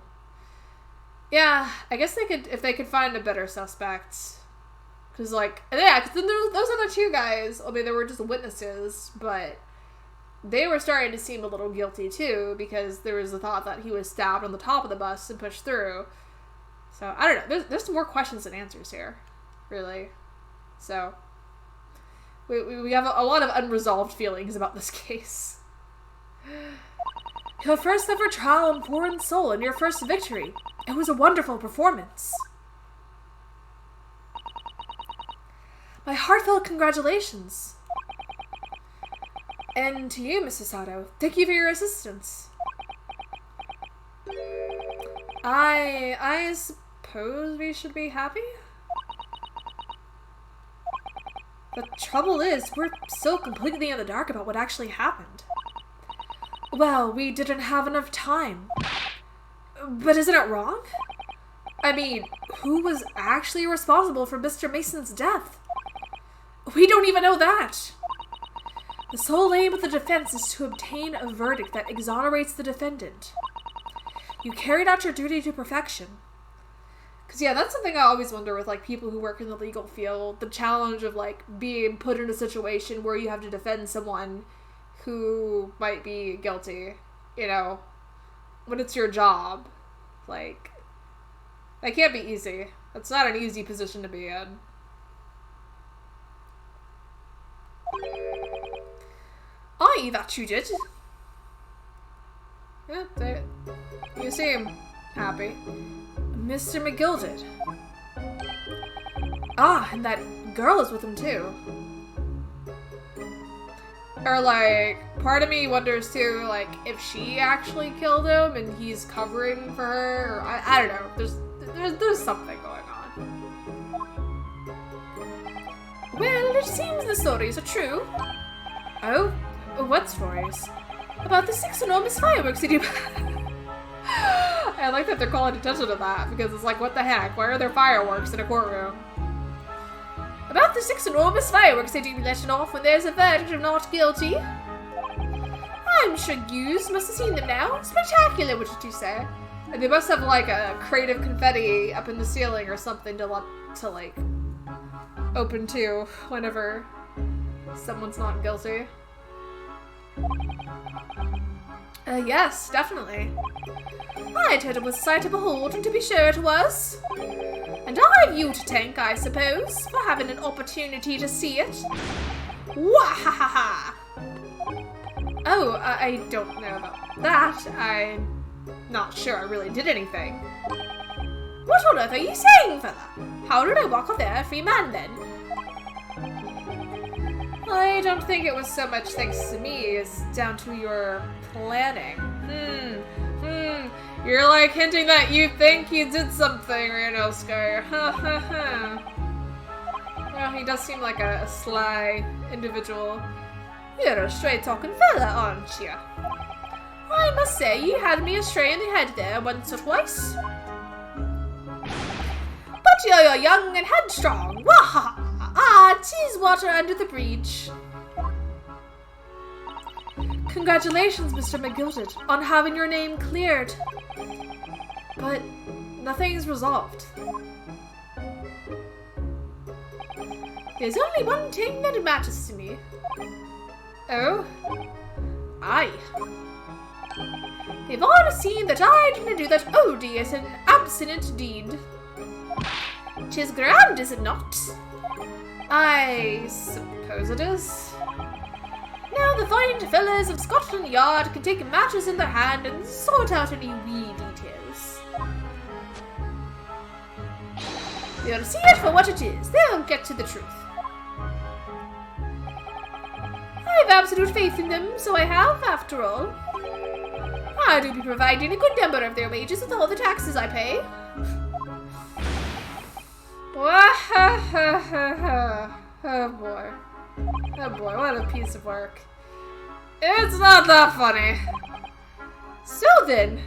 Speaker 1: Yeah, I guess they could, if they could find a better suspect. Because, like, yeah, because then those other two guys, I mean, they were just witnesses, but they were starting to seem a little guilty, too, because there was the thought that he was stabbed on the top of the bus and pushed through. So, I don't know. There's more questions than answers here, really. So, we have a lot of unresolved feelings about this case. Your first ever trial in Foreign Soul and your first victory. It was a wonderful performance. My heartfelt congratulations. And to you, Mrs. Sato, thank you for your assistance. I suppose we should be happy? The trouble is, we're still completely in the dark about what actually happened. Well, we didn't have enough time. But isn't it wrong? I mean, who was actually responsible for Mr. Mason's death? We don't even know that. The sole aim of the defense is to obtain a verdict that exonerates the defendant. You carried out your duty to perfection. Because, yeah, that's something I always wonder with, like, people who work in the legal field. The challenge of, like, being put in a situation where you have to defend someone who might be guilty, you know, when it's your job. Like, that can't be easy. That's not an easy position to be in. Aye, that you did. Yeah, you seem happy. Mr. McGilded. Ah, and that girl is with him too. Or, like, part of me wonders too, like, if she actually killed him and he's covering for her, or I don't know. There's something going on. Well, it seems the stories are true. Oh, what stories? About the 6 enormous fireworks that you... I like that they're calling attention to that, because it's like, what the heck? Why are there fireworks in a courtroom? About the 6 enormous fireworks they do be letting off when there's a verdict of not guilty. I'm sure you must have seen them now. Spectacular, wouldn't you say? And they must have, like, a crate of confetti up in the ceiling or something to like, open to whenever someone's not guilty. Yes, definitely. I'd heard it was a sight to behold, and to be sure it was. And I've you to thank, I suppose, for having an opportunity to see it. Wahahaha! Oh, I don't know about that. I'm not sure I really did anything. What on earth are you saying, fella? How did I walk off there a free man, then? I don't think it was so much thanks to me as down to your planning. You're like hinting that you think you did something, Renosuke. Ha ha ha. Well, he does seem like a sly individual. You're a straight-talking fella, aren't you? I must say, you had me astray in the head there once or twice. But you're young and headstrong. Wahaha! Ah, 'tis water under the bridge. Congratulations, Mr. McGilded, on having your name cleared. But nothing's resolved. There's only one thing that matters to me. Oh? Aye. They've all seen that I didn't do that odious and abstinent deed. 'Tis grand, is it not? I suppose it is. Now the fine fellas of Scotland Yard can take matters in their hand and sort out any wee details. They'll see it for what it is. They'll get to the truth. I've absolute faith in them, so I have, after all. I do be providing a good number of their wages with all the taxes I pay. Oh boy. Oh boy, what a piece of work. It's not that funny. So then,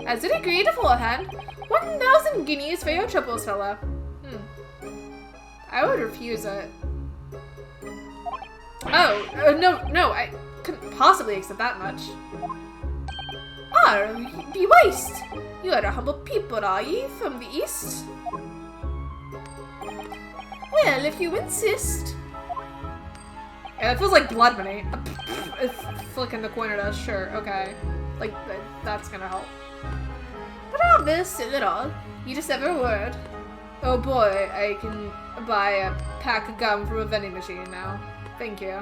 Speaker 1: as it agreed beforehand, when 1,000 guineas for your troubles, fella. I would refuse it. Oh, no, I couldn't possibly accept that much. Ah, be waste. You are a humble people, are ye, from the east? Well, if you insist. Yeah, it feels like blood money. It's flicking the coin at us, sure, okay. Like, that's gonna help. But all this isn't all. You just have a word. Oh boy, I can buy a pack of gum from a vending machine now. Thank you.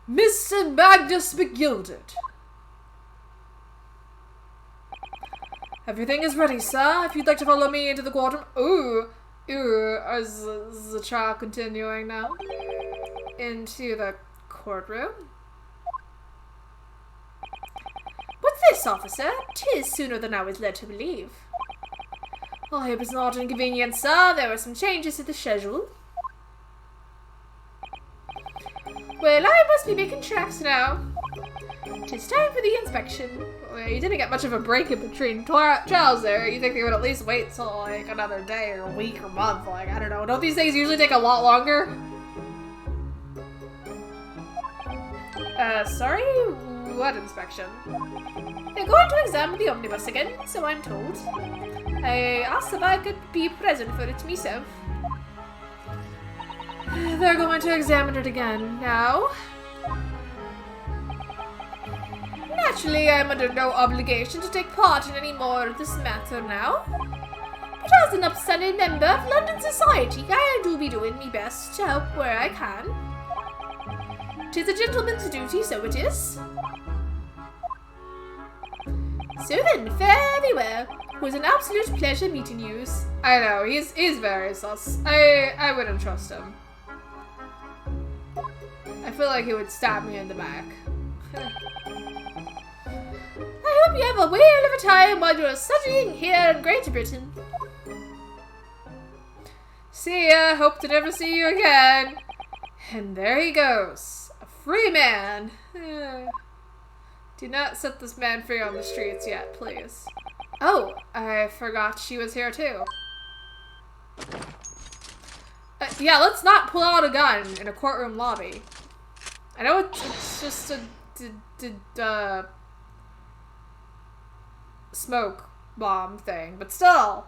Speaker 1: Mr. Magnus Begilded. Everything is ready, sir. If you'd like to follow me into the courtroom. Ooh, is the trial continuing now? Into the courtroom? What's this, officer? 'Tis sooner than I was led to believe. I hope it's not inconvenient, sir. There were some changes to the schedule. Well, I must be making tracks now. 'Tis time for the inspection. Well, you didn't get much of a break in between trials there. You think they would at least wait till, like, another day or a week or month? Like, I don't know. Don't these things usually take a lot longer? Sorry? What inspection? They're going to examine the omnibus again, so I'm told. I asked if I could be present for it myself. They're going to examine it again now. Naturally, I'm under no obligation to take part in any more of this matter now. But as an upstanding member of London society, I do be doing my best to help where I can. 'Tis a gentleman's duty, so it is. So then, fare thee well. It was an absolute pleasure meeting you. I know, he's very sus. I wouldn't trust him. I feel like he would stab me in the back. I hope you have a whale of a time while you're studying here in Great Britain. See ya, hope to never see you again. And there he goes. A free man. Do not set this man free on the streets yet, please. Oh, I forgot she was here too. Yeah, let's not pull out a gun in a courtroom lobby. I know it's just a smoke bomb thing, but still.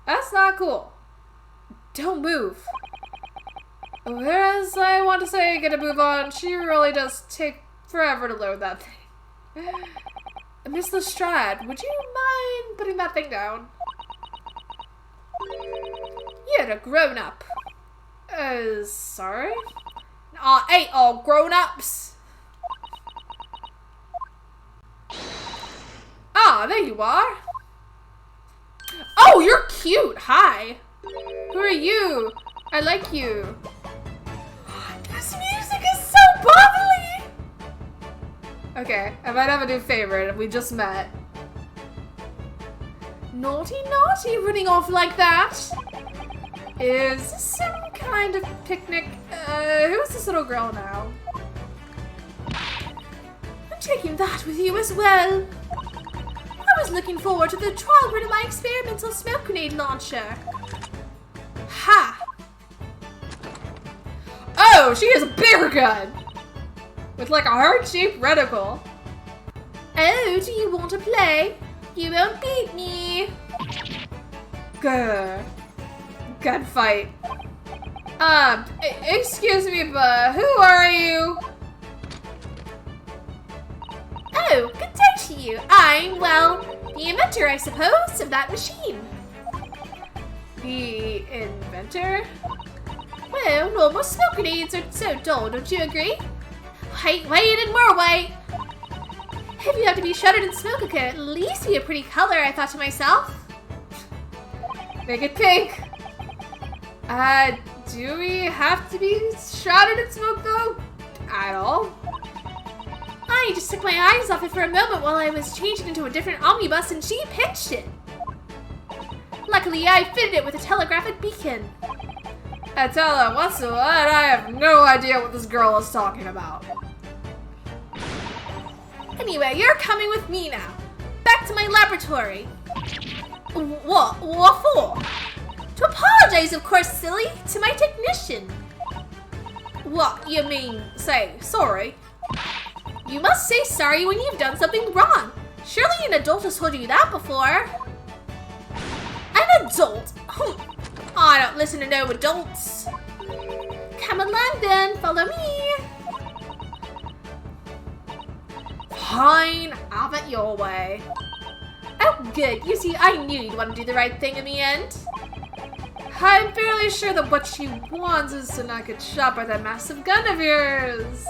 Speaker 1: That's not cool. Don't move. Whereas I want to say get a move on, she really does take forever to load that thing. Miss Lestrade, would you mind putting that thing down? You're a grown-up. Sorry? Ain't all grown-ups. Ah, there you are. Oh, you're cute. Hi. Who are you? I like you. This music is so bubbly. Okay, I might have a new favorite. We just met. Naughty, naughty, running off like that. Is this some kind of picnic? Who's this little girl now? I'm taking that with you as well. I was looking forward to the trial run of my experimental smoke grenade launcher. Ha! Oh, she has a bear gun! With like a heart-shaped reticle. Oh, do you want to play? You won't beat me. Good. Good fight. Excuse me, but who are you? Oh, good day to you. I'm, well, the inventor, I suppose, of that machine. The inventor? Well, normal smoke grenades are so dull, don't you agree? Wait, and more wait. If you have to be shredded in smoke, it could at least be a pretty color, I thought to myself. Make it pink. Do we have to be shrouded in smoke, though? At all? I just took my eyes off it for a moment while I was changing into a different omnibus and she pinched it. Luckily, I fitted it with a telegraphic beacon. I tell her, what's the what? I have no idea what this girl is talking about. Anyway, you're coming with me now. Back to my laboratory. What? What for? To apologize, of course, silly, to my technician. What, you mean, say sorry? You must say sorry when you've done something wrong. Surely an adult has told you that before. An adult? I don't listen to no adults. Come along then, follow me. Fine, I'll have it your way. Oh good, you see, I knew you'd want to do the right thing in the end. I'm fairly sure that what she wants is to not get shot by that massive gun of yours.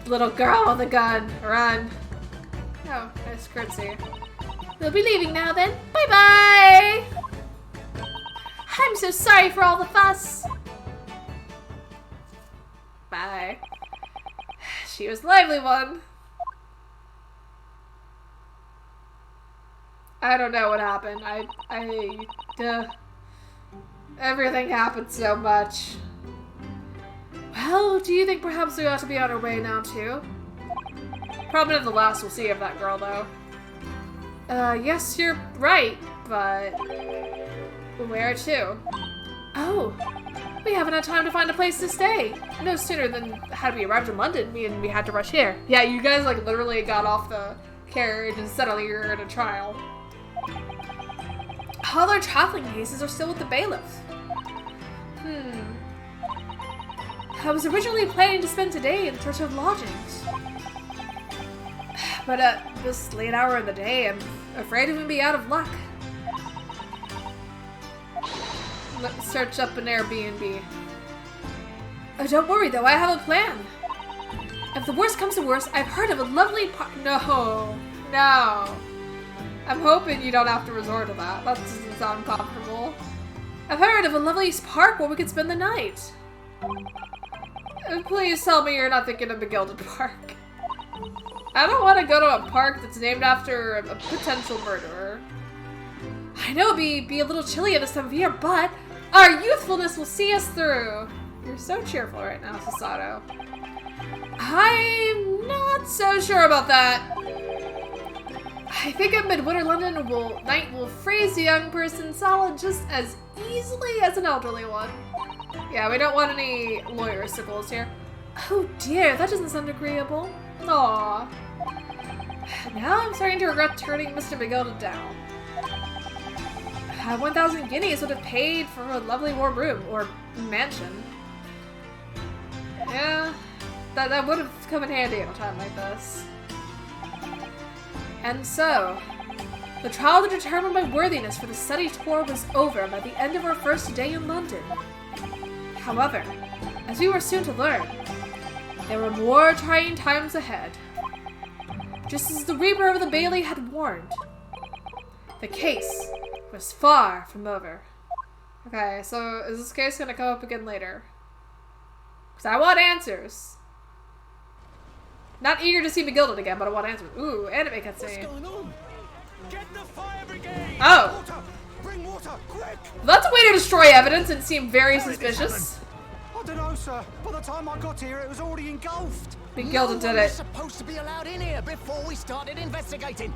Speaker 1: Little girl with a gun, run. Oh, nice curtsy. We'll be leaving now then. Bye-bye! I'm so sorry for all the fuss. Bye. She was a lively one. I don't know what happened. Everything happened so much. Well, do you think perhaps we ought to be on our way now too? Probably nevertheless, we'll see of that girl though. Yes, you're right, but where to? Oh, we haven't had time to find a place to stay. No sooner than had we arrived in London, we had to rush here. Yeah, you guys like literally got off the carriage and suddenly you're in a trial. All our traveling cases are still with the bailiff. I was originally planning to spend today in search of lodgings. But at this late hour of the day, I'm afraid we'll be out of luck. Let's search up an Airbnb. Oh, don't worry though, I have a plan. If the worst comes to worst, I've heard of a lovely No. I'm hoping you don't have to resort to that. That doesn't sound comfortable. I've heard of a lovely park where we could spend the night. Please tell me you're not thinking of the Gilded Park. I don't want to go to a park that's named after a potential murderer. I know it'd be a little chilly at this time of year, but our youthfulness will see us through. You're so cheerful right now, Sasato. I'm not so sure about that. I think a midwinter London night will freeze a young person solid just as easily as an elderly one. Yeah, we don't want any lawyer sickles here. Oh dear, that doesn't sound agreeable. Aww. Now I'm starting to regret turning Mr. McGilda down. 1,000 guineas would have paid for a lovely warm room, or mansion. Yeah, that would have come in handy at a time like this. And so, the trial to determine my worthiness for the study tour was over by the end of our first day in London. However, as we were soon to learn, there were more trying times ahead. Just as the Reaper of the Bailey had warned, the case was far from over. Okay, so is this case gonna come up again later? Because I want answers. Not eager to see McGilded again, but I want answers. Ooh, anime cutscene.
Speaker 2: What's going on? Get the fire brigade!
Speaker 1: Oh!
Speaker 2: Water! Bring water, quick!
Speaker 1: Well, that's a way to destroy evidence and seem very suspicious.
Speaker 2: I don't know, sir. By the time I got here, it was already engulfed.
Speaker 1: McGilded did it.
Speaker 3: Supposed to be allowed in here before we started investigating.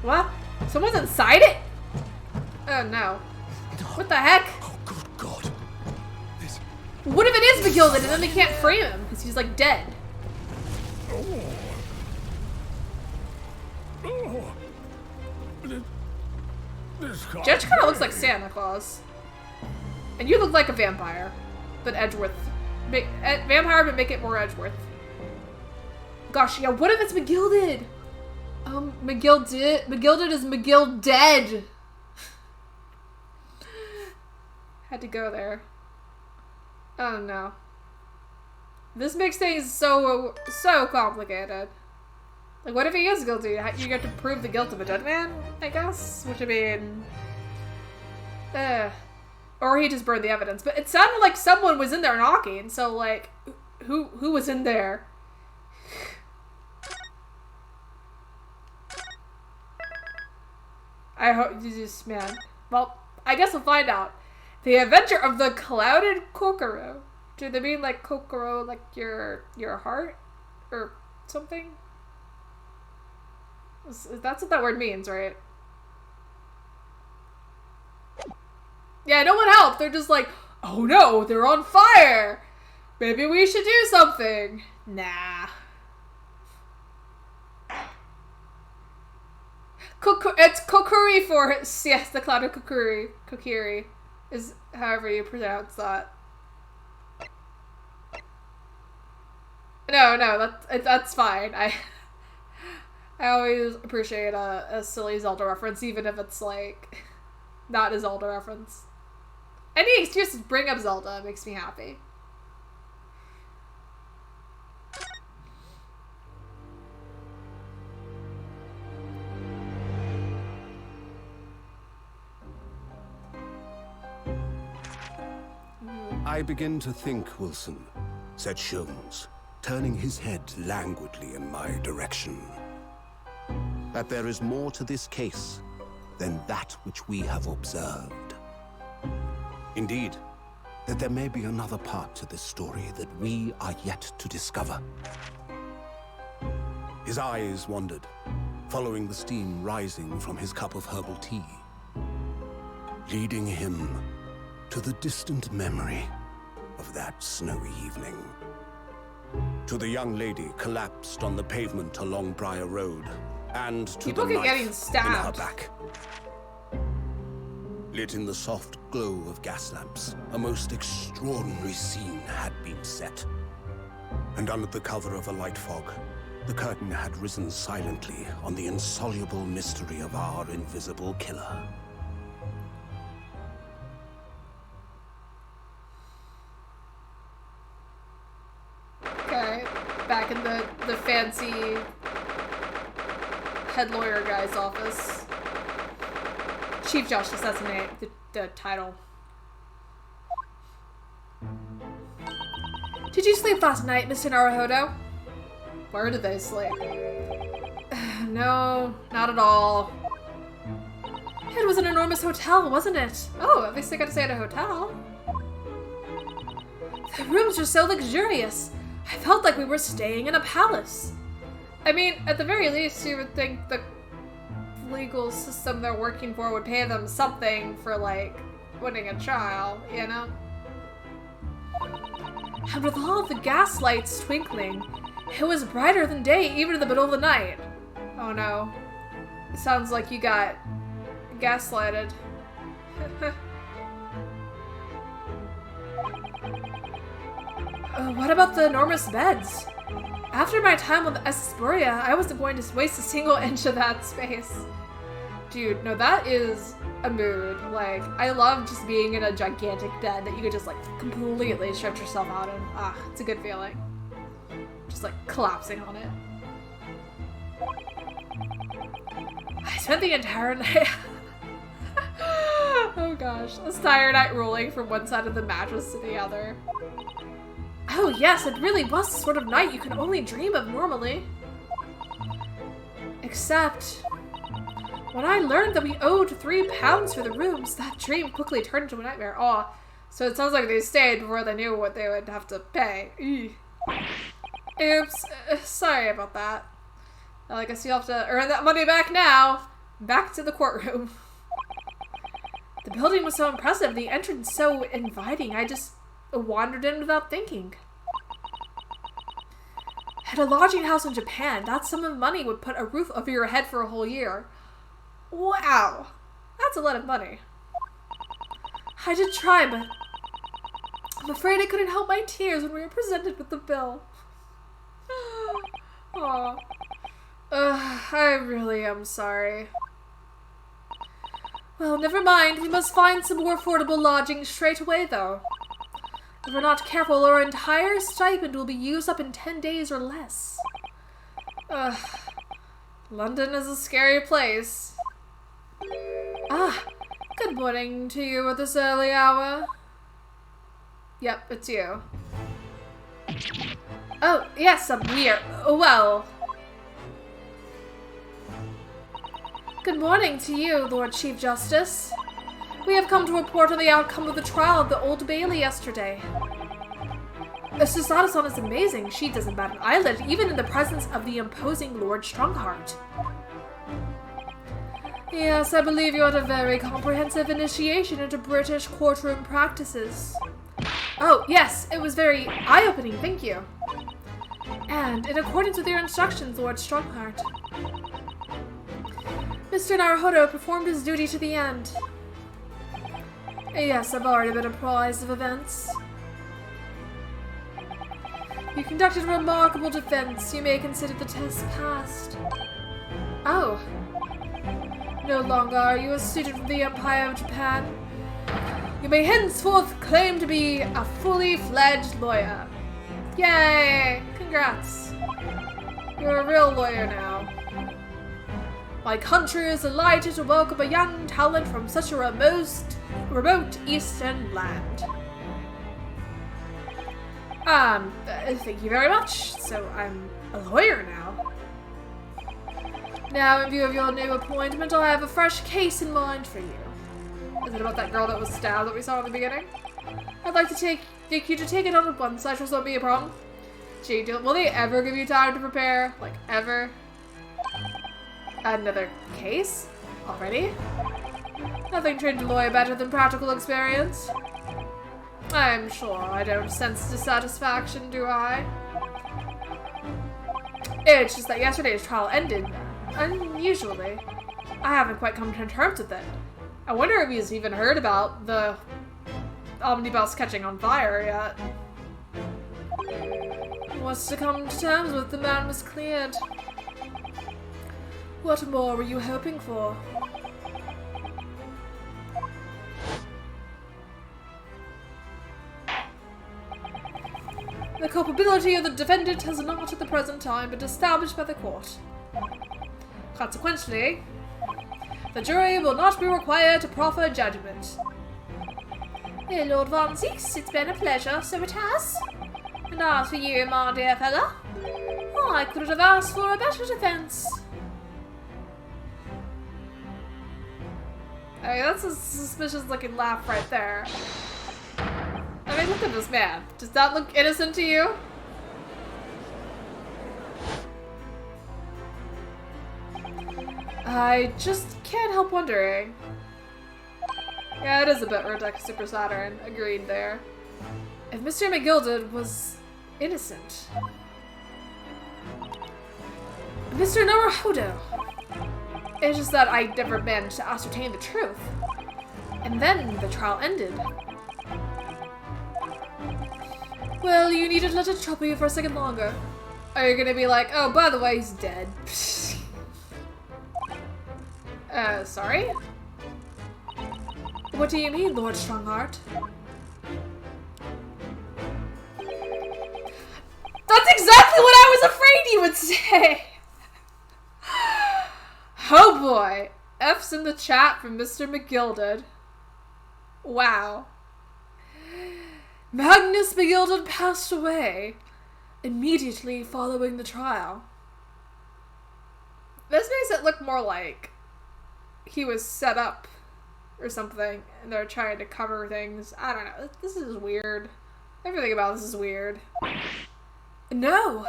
Speaker 1: What? Someone's inside it? Oh no. What the heck?
Speaker 2: Oh, good God. This...
Speaker 1: What if it is McGilded and then they can't frame him because he's like dead? Judge kind of looks like Santa Claus. And you look like a vampire, but Edgeworth. Vampire, but make it more Edgeworth. Gosh, yeah, what if it's McGilded? McGilded is McGill dead. Had to go there. Oh no. This makes things so complicated. Like, what if he is guilty? You get to prove the guilt of a dead man, I guess? Which, I mean... Or he just burned the evidence. But it sounded like someone was in there knocking, so, like, who was in there? I hope... Jesus, man. Well, I guess we'll find out. The Adventure of the Clouded Kokoro. Do they mean like kokoro, like your heart? Or something? That's what that word means, right? Yeah, no one helped. They're just like, oh no, they're on fire. Maybe we should do something. Nah. It's kokiri for the cloud of kokiri. Kokiri is however you pronounce that. No, that's fine. I always appreciate a silly Zelda reference, even if it's like not a Zelda reference. Any excuse to bring up Zelda makes me happy.
Speaker 4: I begin to think, Wilson, said Sholmes, turning his head languidly in my direction, that there is more to this case than that which we have observed. Indeed, that there may be another part to this story that we are yet to discover. His eyes wandered, following the steam rising from his cup of herbal tea, leading him to the distant memory of that snowy evening. To the young lady collapsed on the pavement along Briar Road, and to
Speaker 1: People
Speaker 4: the
Speaker 1: keep getting
Speaker 4: knife in
Speaker 1: stabbed.
Speaker 4: her back. Lit in the soft glow of gas lamps, a most extraordinary scene had been set. And under the cover of a light fog, the curtain had risen silently on the insoluble mystery of our invisible killer.
Speaker 1: Okay, back in the fancy head lawyer guy's office. Chief Justice, that's the name, the title. Did you sleep last night, Mr. Naruhodo? Where did they sleep? No, not at all. It was an enormous hotel, wasn't it? Oh, at least I got to stay at a hotel. The rooms were so luxurious. I felt like we were staying in a palace. I mean, at the very least, you would think the legal system they're working for would pay them something for, like, winning a trial, you know? And with all of the gas lights twinkling, it was brighter than day, even in the middle of the night. Oh no. It sounds like you got gaslighted. What about the enormous beds? After my time on the Esperia, I wasn't going to waste a single inch of that space. Dude, no, that is a mood. Like, I love just being in a gigantic bed that you could just, like, completely stretch yourself out in. Ah, it's a good feeling. Just, like, collapsing on it. I spent the entire night... Oh gosh, this entire night rolling from one side of the mattress to the other. Oh yes, it really was the sort of night you can only dream of normally. Except, when I learned that we owed £3 for the rooms, that dream quickly turned into a nightmare. Oh, so it sounds like they stayed before they knew what they would have to pay. Oops, sorry about that. Well, I guess you'll have to earn that money back now. Back to the courtroom. The building was so impressive, the entrance so inviting, I just wandered in without thinking. At a lodging house in Japan, that sum of money would put a roof over your head for a whole year. Wow, that's a lot of money. I did try, but I'm afraid I couldn't help my tears when we were presented with the bill. Aww. I really am sorry. Well, never mind. We must find some more affordable lodging straight away, though. If we're not careful, our entire stipend will be used up in 10 days or less. London is a scary place. Ah, good morning to you at this early hour. Yep, it's you. Oh, yes, we are... Well... Good morning to you, Lord Chief Justice. We have come to report on the outcome of the trial of the Old Bailey yesterday. Susanna is amazing. She doesn't bat an eyelid, even in the presence of the imposing Lord Strongheart. Yes, I believe you had a very comprehensive initiation into British courtroom practices. Oh, yes, it was very eye-opening, thank you. And in accordance with your instructions, Lord Strongheart, Mr. Naruhodo performed his duty to the end. Yes, I've already been apprised of events. You conducted a remarkable defense. You may consider the test passed. Oh. No longer are you a student of the Empire of Japan. You may henceforth claim to be a fully fledged lawyer. Yay! Congrats. You're a real lawyer now. My country is delighted to welcome a young talent from such a remote eastern land. Thank you very much. So I'm a lawyer now. Now, in view of your new appointment, I have a fresh case in mind for you. Is it about that girl that was stabbed that we saw at the beginning? I'd like to take you to take it on at once. That just won't be a problem. Gee, will they ever give you time to prepare? Like, ever? Another case? Already? Nothing trained a lawyer better than practical experience. I'm sure I don't sense dissatisfaction, do I? It's just that yesterday's trial ended unusually. I haven't quite come to terms with it. I wonder if he's even heard about the omnibus catching on fire yet. What's to come to terms with? The man was cleared. What more were you hoping for? The culpability of the defendant has not at the present time been established by the court. Consequently, the jury will not be required to proffer judgment. Hey, Lord Von Zeeks, it's been a pleasure, so it has. And as for you, my dear fella, I couldn't have asked for a better defense. I mean, that's a suspicious looking laugh right there. I mean, look at this man. Does that look innocent to you? I just can't help wondering. Yeah, it is a bit ridiculous, Super Saturn. Agreed there. If Mr. McGilded was innocent. Mr. Naruhodo. It's just that I never managed to ascertain the truth. And then the trial ended. Well, you needn't let it trouble you for a second longer. Are you gonna be like, oh, by the way, he's dead? Sorry? What do you mean, Lord Strongheart? That's exactly what I was afraid you would say! Oh boy. F's in the chat from Mr. McGilded. Wow. Magnus McGilded passed away immediately following the trial. This makes it look more like he was set up or something and they're trying to cover things. I don't know. This is weird. Everything about this is weird. No.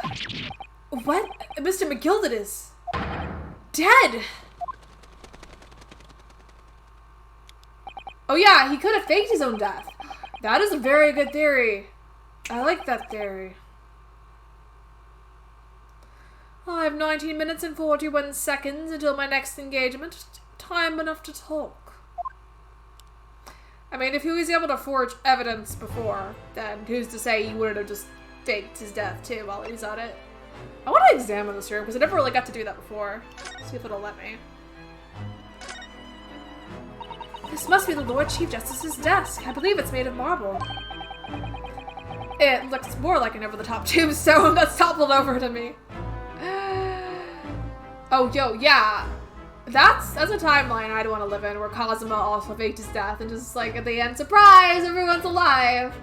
Speaker 1: What? Mr. McGilded is dead. Oh yeah, he could have faked his own death. That is a very good theory. I like that theory. I have 19 minutes and 41 seconds until my next engagement. Time enough to talk. I mean, if he was able to forge evidence before, then who's to say he wouldn't have just faked his death too while he's at it. I want to examine this room because I never really got to do that before. See if it'll let me. This must be the Lord Chief Justice's desk. I believe it's made of marble. It looks more like an over-the-top tombstone that's toppled over to me. Oh, yo, yeah. That's a timeline I'd want to live in, where Kazuma also faked his death and just like at the end, surprise, everyone's alive.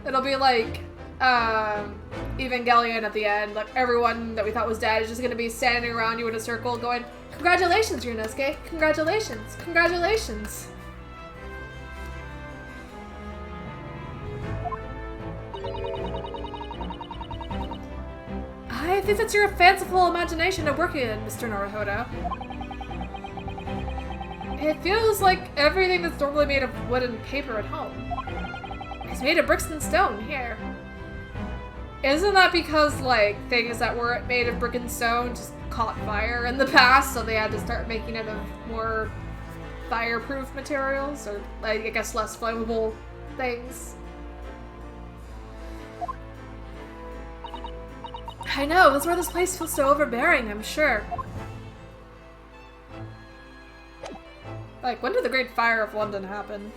Speaker 1: It'll be like Evangelion at the end, like everyone that we thought was dead is just gonna be standing around you in a circle going, congratulations, Ryunosuke, congratulations, congratulations. think that's your fanciful imagination at work in, Mr. Naruhodo. It feels like everything that's normally made of wood and paper at home is made of bricks and stone here. Isn't that because, like, things that were made of brick and stone just caught fire in the past, so they had to start making it of more fireproof materials, or, like, I guess less flammable things? I know, that's why this place feels so overbearing, I'm sure. Like, when did the Great Fire of London happen?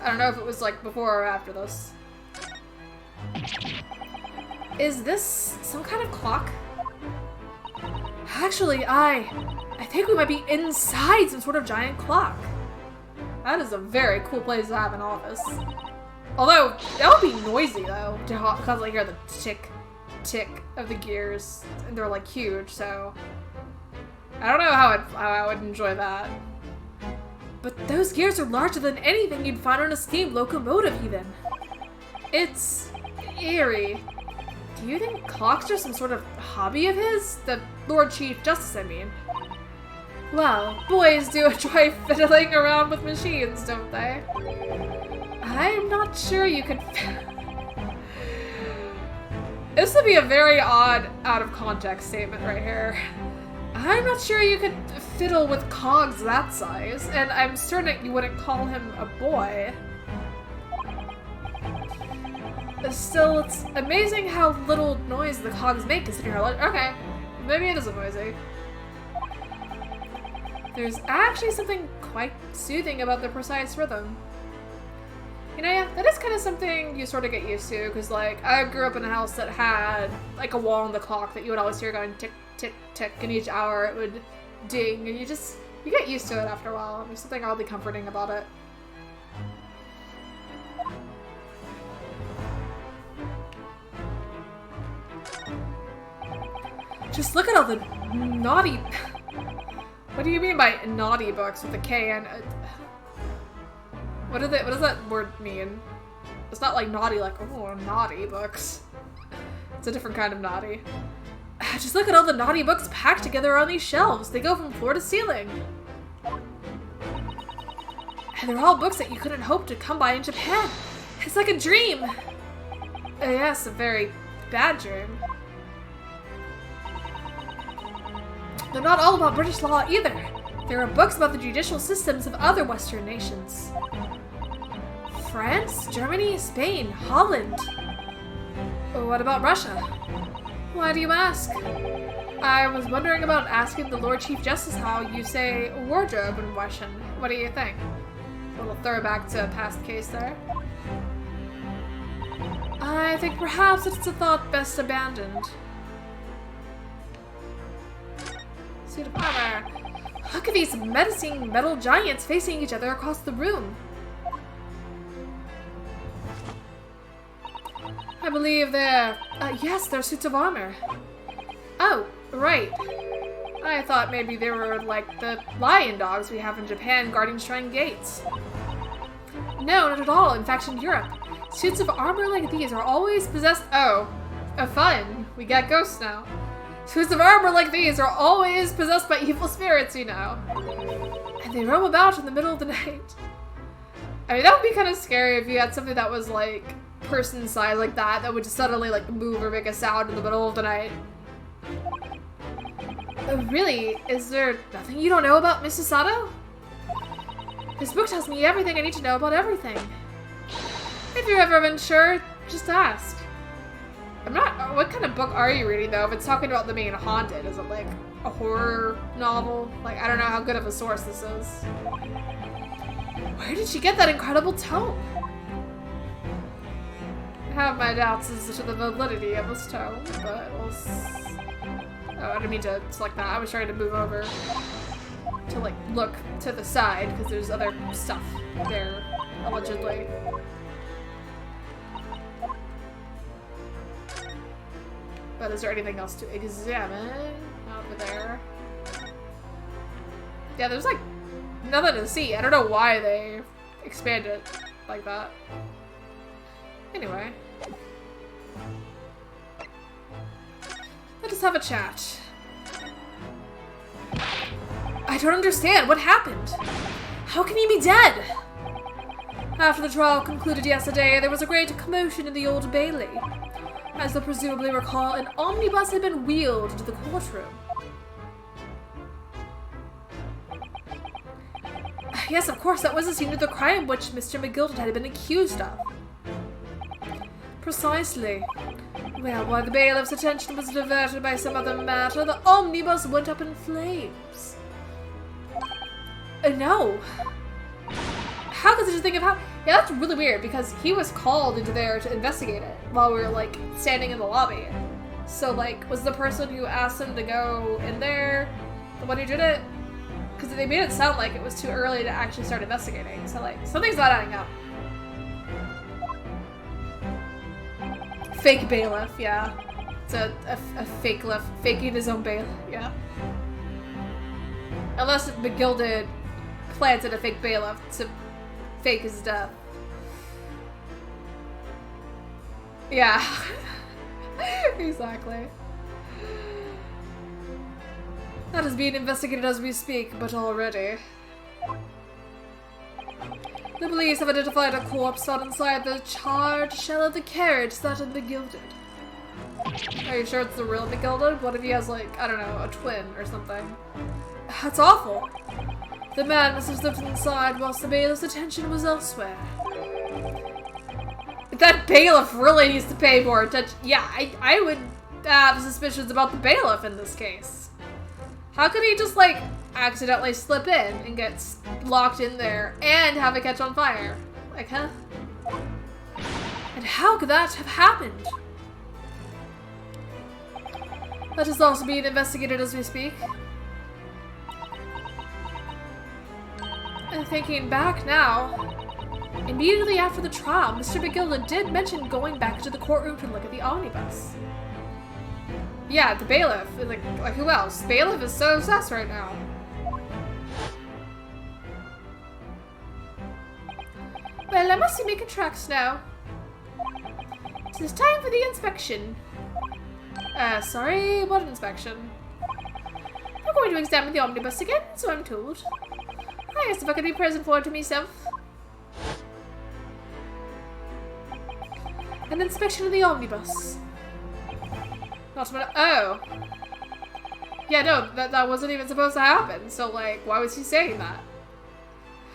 Speaker 1: I don't know if it was, like, before or after this. Is this some kind of clock? Actually, I think we might be inside some sort of giant clock. That is a very cool place to have an office. Although, that would be noisy, though, to constantly hear the tick, tick of the gears. And they're, like, huge, so... I don't know how I would enjoy that. But those gears are larger than anything you'd find on a steam locomotive, even. It's eerie. Do you think clocks are some sort of hobby of his? The Lord Chief Justice, I mean. Well, boys do enjoy fiddling around with machines, don't they? I'm not sure you could... This would be a very odd, out-of-context statement right here. I'm not sure you could fiddle with cogs that size, and I'm certain you wouldn't call him a boy. Still, it's amazing how little noise the cogs make considering you're like, okay, maybe it isn't noisy. There's actually something quite soothing about the precise rhythm. You know, yeah, that is kind of something you sort of get used to, because, like, I grew up in a house that had, like, a wall on the clock that you would always hear going tick, tick, tick, and each hour it would ding, and you get used to it after a while. There's something oddly comforting about it. Just look at all the naughty... What do you mean by naughty books with a K and... What does that word mean? It's not like naughty, like, oh, naughty books. It's a different kind of naughty. Just look at all the naughty books packed together on these shelves. They go from floor to ceiling. And they're all books that you couldn't hope to come by in Japan. It's like a dream. Yes, a very bad dream. They're not all about British law either. There are books about the judicial systems of other Western nations. France, Germany, Spain, Holland. What about Russia? Why do you ask? I was wondering about asking the Lord Chief Justice how you say wardrobe in Russian. What do you think? A little throwback to a past case there. I think perhaps it's a thought best abandoned. Suit of armor. Look at these menacing metal giants facing each other across the room. I believe they're... yes, they're suits of armor. Oh, right. I thought maybe they were like the lion dogs we have in Japan guarding shrine gates. No, not at all. In fact, in Europe, suits of armor like these are always possessed... Oh, fun. We got ghosts now. Suits of armor like these are always possessed by evil spirits, you know. And they roam about in the middle of the night. I mean, that would be kind of scary if you had something that was, like, person size like that would just suddenly, like, move or make a sound in the middle of the night. Really? Is there nothing you don't know about Mrs. Sato? This book tells me everything I need to know about everything. If you've ever been sure, just ask. I'm not... What kind of book are you reading, though, if it's talking about them being haunted? Is it, like, a horror novel? Like, I don't know how good of a source this is. Where did she get that incredible tome? I have my doubts as to the validity of this tome, but we'll oh, I didn't mean to select that. I was trying to move over to, like, look to the side, because there's other stuff there, allegedly. But is there anything else to examine over there? Yeah, there's, like, nothing to see. I don't know why they expand it like that. Anyway. The just have a chat. I don't understand. What happened? How can he be dead? After the trial concluded yesterday, there was a great commotion in the Old Bailey. As you'll presumably recall, an omnibus had been wheeled into the courtroom. Yes, of course, that was the scene of the crime which Mr. McGilded had been accused of. Precisely. Well, while the bailiff's attention was diverted by some other matter, the omnibus went up in flames. No. How could such a thing have happened? Yeah, that's really weird, because he was called into there to investigate it while we were, like, standing in the lobby. So, like, was the person who asked him to go in there the one who did it? Because they made it sound like it was too early to actually start investigating. So, like, something's not adding up. Fake bailiff, yeah. It's a fake lift. Faking his own bailiff, yeah. Unless McGilded planted a fake bailiff to fake his death. Yeah. Exactly. That is being investigated as we speak, but already. The police have identified a corpse found inside the charred shell of the carriage that had McGilded. Are you sure it's the real McGilded? What if he has, like, I don't know, a twin or something? That's awful. The man must have slipped inside whilst the bailiff's attention was elsewhere. That bailiff really needs to pay more attention. Yeah, I would have suspicions about the bailiff in this case. How could he just, like, accidentally slip in and get locked in there and have it catch on fire? Like, huh? And how could that have happened? That is also being investigated as we speak. And thinking back now, immediately after the trial, Mr. McGilded did mention going back to the courtroom to look at the omnibus. Yeah, the bailiff. Like who else? Bailiff is so obsessed right now. Well, I must be making tracks now. It is time for the inspection. Sorry, what inspection? I'm going to examine the omnibus again, so I'm told. I asked if I could be present for it to myself. An inspection of the omnibus. Not a minute. Oh. Yeah, no, that wasn't even supposed to happen. So, like, why was he saying that?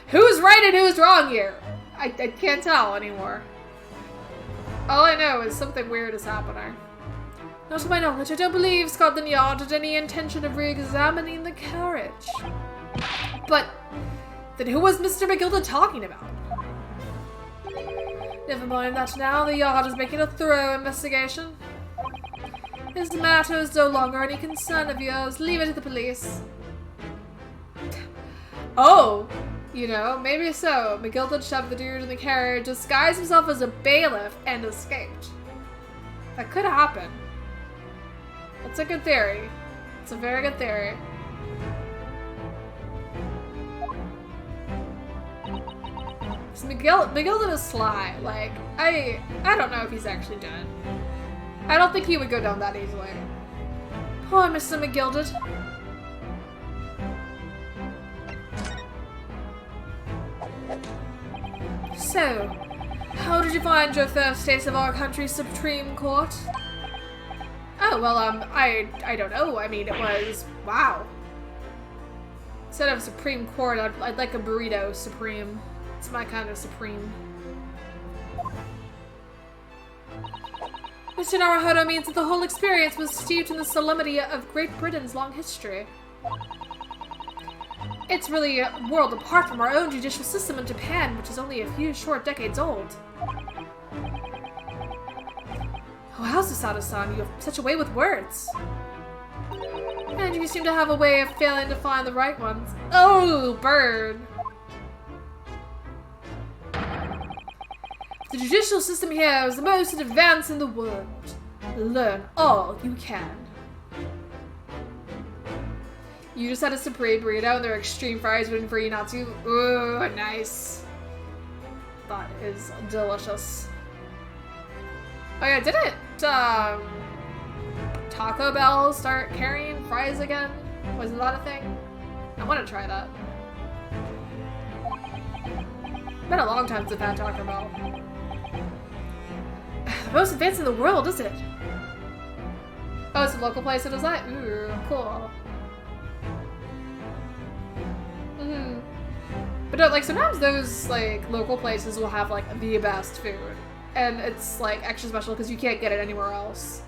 Speaker 1: Who's right and who's wrong here? I can't tell anymore. All I know is something weird is happening. Not to my knowledge, I don't believe Scotland Yard had any intention of re-examining the carriage. But then who was Mr. McGilded talking about? Never mind that now, the Yard is making a thorough investigation. This matter is no longer any concern of yours. Leave it to the police. Oh, you know, maybe so. McGilded shoved the dude in the carriage, disguised himself as a bailiff, and escaped. That could happen. That's a good theory. It's a very good theory. So McGilded is sly. Like, I don't know if he's actually dead. I don't think he would go down that easily. Poor Mr. McGilded. So, how did you find your first taste of our country's Supreme Court? Oh, well, I don't know. I mean, it was, wow. Instead of Supreme Court, I'd like a burrito supreme. It's my kind of supreme. Mr. Naruhodo means that the whole experience was steeped in the solemnity of Great Britain's long history. It's really a world apart from our own judicial system in Japan, which is only a few short decades old. Oh, how's Susato-san? You have such a way with words. And you seem to have a way of failing to find the right ones. Oh, bird! The judicial system here is the most advanced in the world. Learn all you can. You just had a supreme burrito and there are extreme fries waiting for you not to. Ooh, nice. That is delicious. Oh yeah, didn't Taco Bell start carrying fries again? Wasn't that a thing? I want to try that. Been a long time since I've had Taco Bell. The most advanced in the world, is it? Oh, it's a local place that does that? Ooh, cool. But no, like, sometimes those, like, local places will have, like, the best food. And it's, like, extra special because you can't get it anywhere else.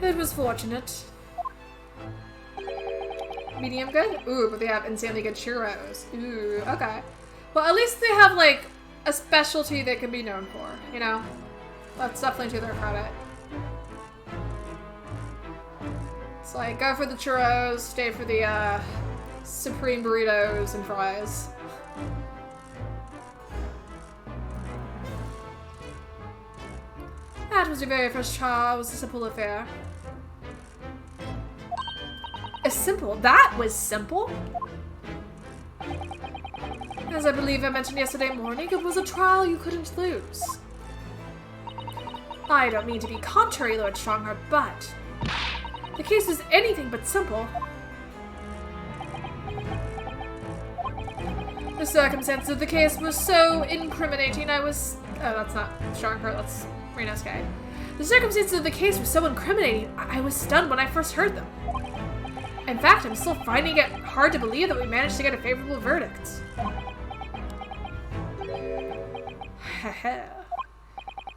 Speaker 1: It was fortunate. Medium good? Ooh, but they have insanely good churros. Ooh, okay. Well, at least they have, like, a specialty they can be known for, you know? That's definitely to their credit. It's like, go for the churros, stay for the, supreme burritos and fries. That was your very first trial. It was a simple affair. That was simple? As I believe I mentioned yesterday morning, it was a trial you couldn't lose. I don't mean to be contrary, Lord Strongheart, but the case is anything but simple. The circumstances of the case were so incriminating oh, that's not Strongheart, that's Renosuke. The circumstances of the case were so incriminating, I was stunned when I first heard them. In fact, I'm still finding it hard to believe that we managed to get a favorable verdict. Haha.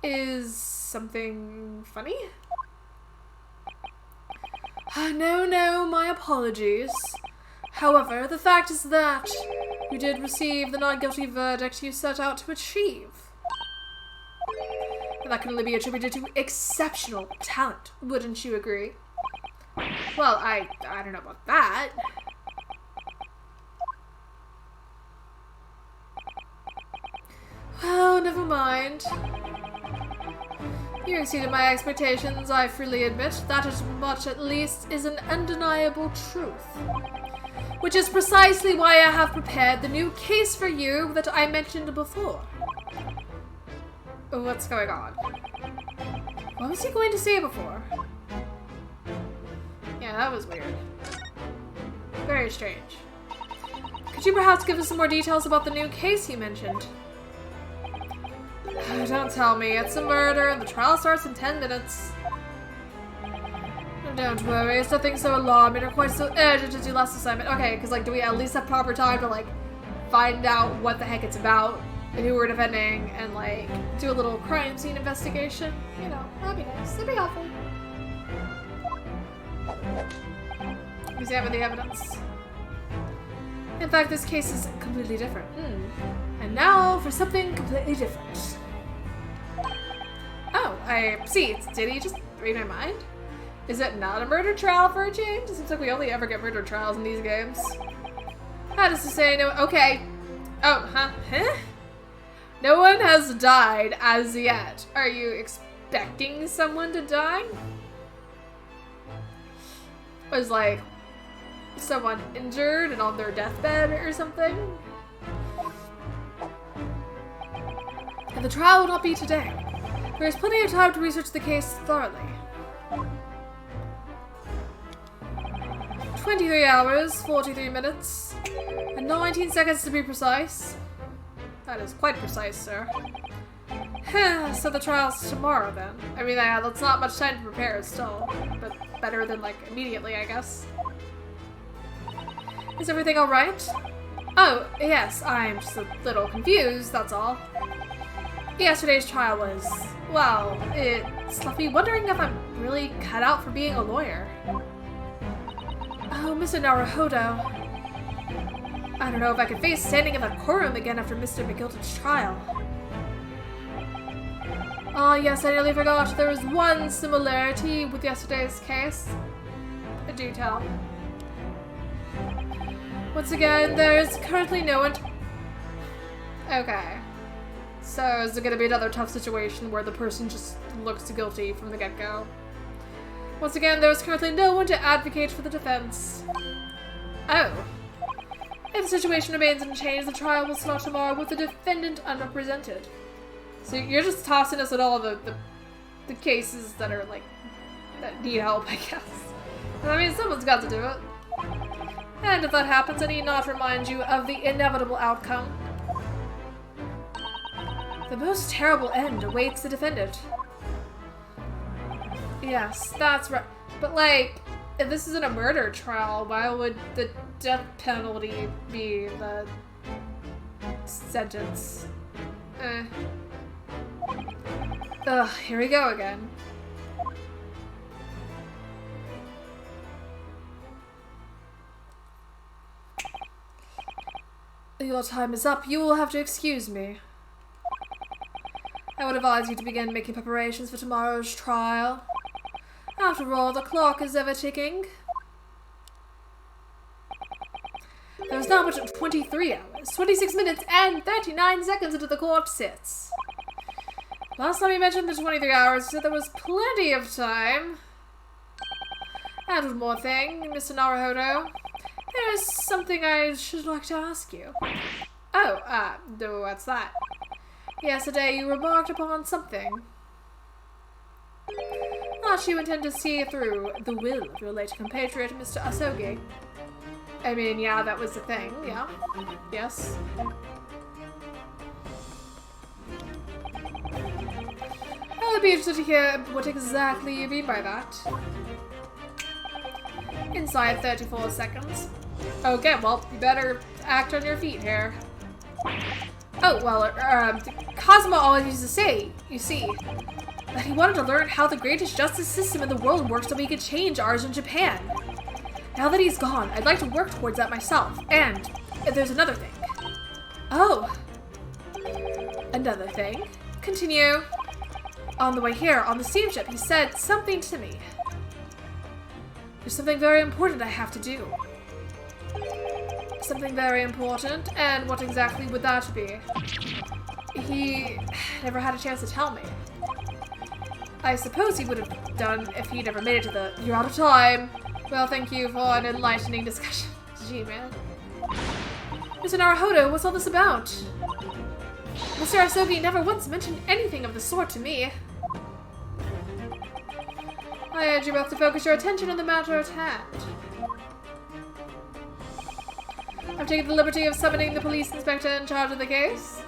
Speaker 1: Is something funny? No, my apologies. However, the fact is that you did receive the not guilty verdict you set out to achieve. And that can only be attributed to exceptional talent, wouldn't you agree? Well, I don't know about that. Well, never mind. You exceeded my expectations, I freely admit. That as much, at least, is an undeniable truth. Which is precisely why I have prepared the new case for you that I mentioned before. What's going on? What was he going to say before? Yeah, that was weird. Very strange. Could you perhaps give us some more details about the new case you mentioned? Don't tell me. It's a murder and the trial starts in 10 minutes. Don't worry. It's nothing so alarming or quite so urgent as your last assignment. Okay, because, like, do we at least have proper time to, like, find out what the heck it's about and who we're defending and, like, do a little crime scene investigation? You know, that'd be nice. That'd be helpful. Examine the evidence. In fact, this case is completely different. And now for something completely different. Oh, I see. Did he just read my mind? Is it not a murder trial for a change? It seems like we only ever get murder trials in these games. That is to say, no. Okay. Oh, huh? No one has died as yet. Are you expecting someone to die? Was like someone injured and on their deathbed or something? And the trial will not be today. There is plenty of time to research the case thoroughly. 23 hours, 43 minutes, and 19 seconds to be precise. That is quite precise, sir. So the trial's tomorrow, then. I mean, that's not much time to prepare still, but better than, like, immediately, I guess. Is everything alright? Oh, yes, I'm just a little confused, that's all. Yesterday's trial was, well, it's left me wondering if I'm really cut out for being a lawyer. Oh, Mr. Naruhodo. I don't know if I could face standing in the courtroom again after Mr. McGilden's trial. Oh yes, I nearly forgot. There was one similarity with yesterday's case. Do tell. Once again, there's currently no one. Okay. So is it gonna be another tough situation where the person just looks guilty from the get-go? Once again, there's currently no one to advocate for the defense. Oh. If the situation remains unchanged, the trial will start tomorrow with the defendant unrepresented. So you're just tossing us at all the cases that are like, that need help, I guess. I mean, someone's got to do it. And if that happens, I need not remind you of the inevitable outcome. The most terrible end awaits the defendant. Yes, that's right. But like, if this isn't a murder trial, why would the death penalty be the sentence? Ugh, here we go again. Your time is up. You will have to excuse me. I would advise you to begin making preparations for tomorrow's trial. After all, the clock is ever ticking. There's now but 23 hours, 26 minutes, and 39 seconds until the court sits. Last time you mentioned the 23 hours, you said there was plenty of time. And one more thing, Mr. Naruhodo. There is something I should like to ask you. Oh, what's that? Yesterday you remarked upon something. Thought you intend to see through the will of your late compatriot, Mr. Asogi. I mean, yeah, that was the thing, yeah. Yes. I would be interested to hear what exactly you mean by that. Inside 34 seconds. Okay, well, you better act on your feet here. Oh, well, Cosmo always used to say, you see, that he wanted to learn how the greatest justice system in the world works so we could change ours in Japan. Now that he's gone, I'd like to work towards that myself. And there's another thing. Oh. Another thing? Continue. On the way here, on the steamship, he said something to me. There's something very important I have to do. Something very important? And what exactly would that be? He never had a chance to tell me. I suppose he would have done if he'd ever made it to the... You're out of time. Well, thank you for an enlightening discussion. Gee, man. Mr. Naruhodo, what's all this about? Mr. Asogi never once mentioned anything of the sort to me. I urge you both to focus your attention on the matter at hand. I've taken the liberty of summoning the police inspector in charge of the case.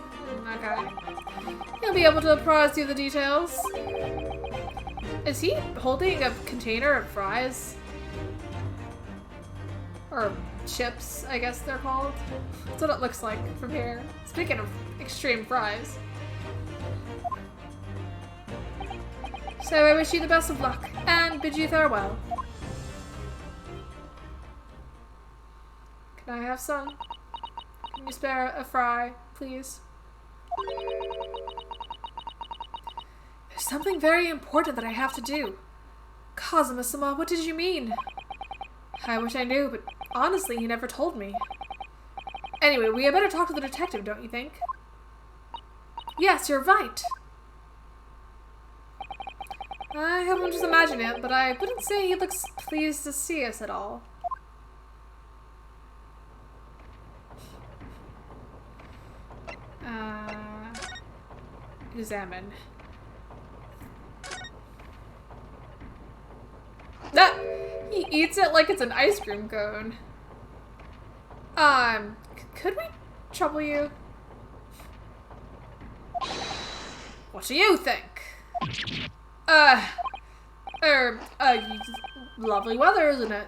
Speaker 1: Okay. He'll be able to apprise you of the details. Is he holding a container of fries? Or chips, I guess they're called. That's what it looks like from here. Speaking of extreme fries. So I wish you the best of luck, and bid you farewell. Can I have some? Can you spare a fry, please? There's something very important that I have to do. Kazuma-sama, what did you mean? I wish I knew, but honestly, he never told me. Anyway, we had better talk to the detective, don't you think? Yes, you're right. I hope I'm just imagining it, but I wouldn't say he looks pleased to see us at all. Examine. Ah! He eats it like it's an ice cream cone. Could we trouble you? What do you think? Lovely weather, isn't it?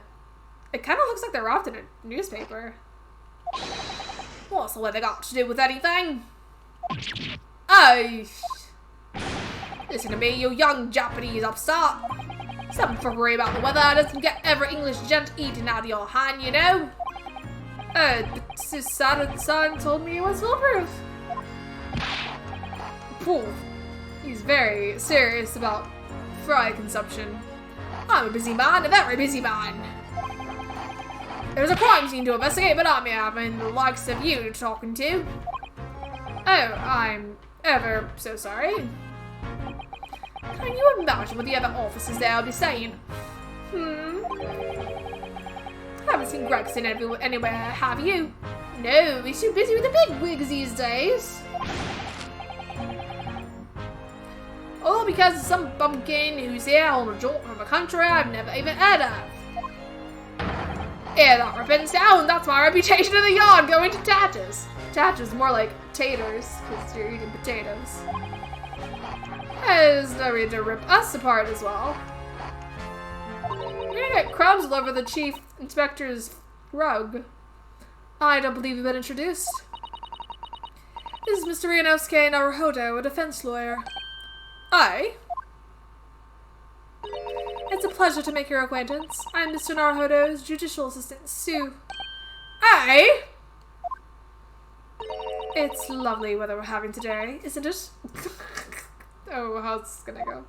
Speaker 1: It kind of looks like they're wrapped in a newspaper. What's the weather got to do with anything? Oh, listen to me, you young Japanese upstart. Something for worry about the weather doesn't get every English gent eating out of your hand, you know. But his son told me he was foolproof. Pooh. He's very serious about fry consumption. I'm a busy man, a very busy man. There's a crime scene to investigate, but I'm having the likes of you talking to. Oh, I'm ever so sorry. Can you imagine what the other officers there will be saying? Haven't seen Gregson anywhere, have you? No, he's too busy with the big wigs these days. All because of some bumpkin who's here on a jaunt from a country I've never even heard of. Yeah, that ripping sound, that's my reputation in the yard going to tatters. Tatters more like taters, because you're eating potatoes. There's no reason to rip us apart as well. You're gonna get crumbs all over the chief inspector's rug. I don't believe you've been introduced. This is Mr. Ryunosuke Naruhodo, a defense lawyer. Aye? It's a pleasure to make your acquaintance. I'm Mr. Naruhodo's judicial assistant, Sue. Aye? It's lovely weather we're having today, isn't it? Oh, how's this gonna go?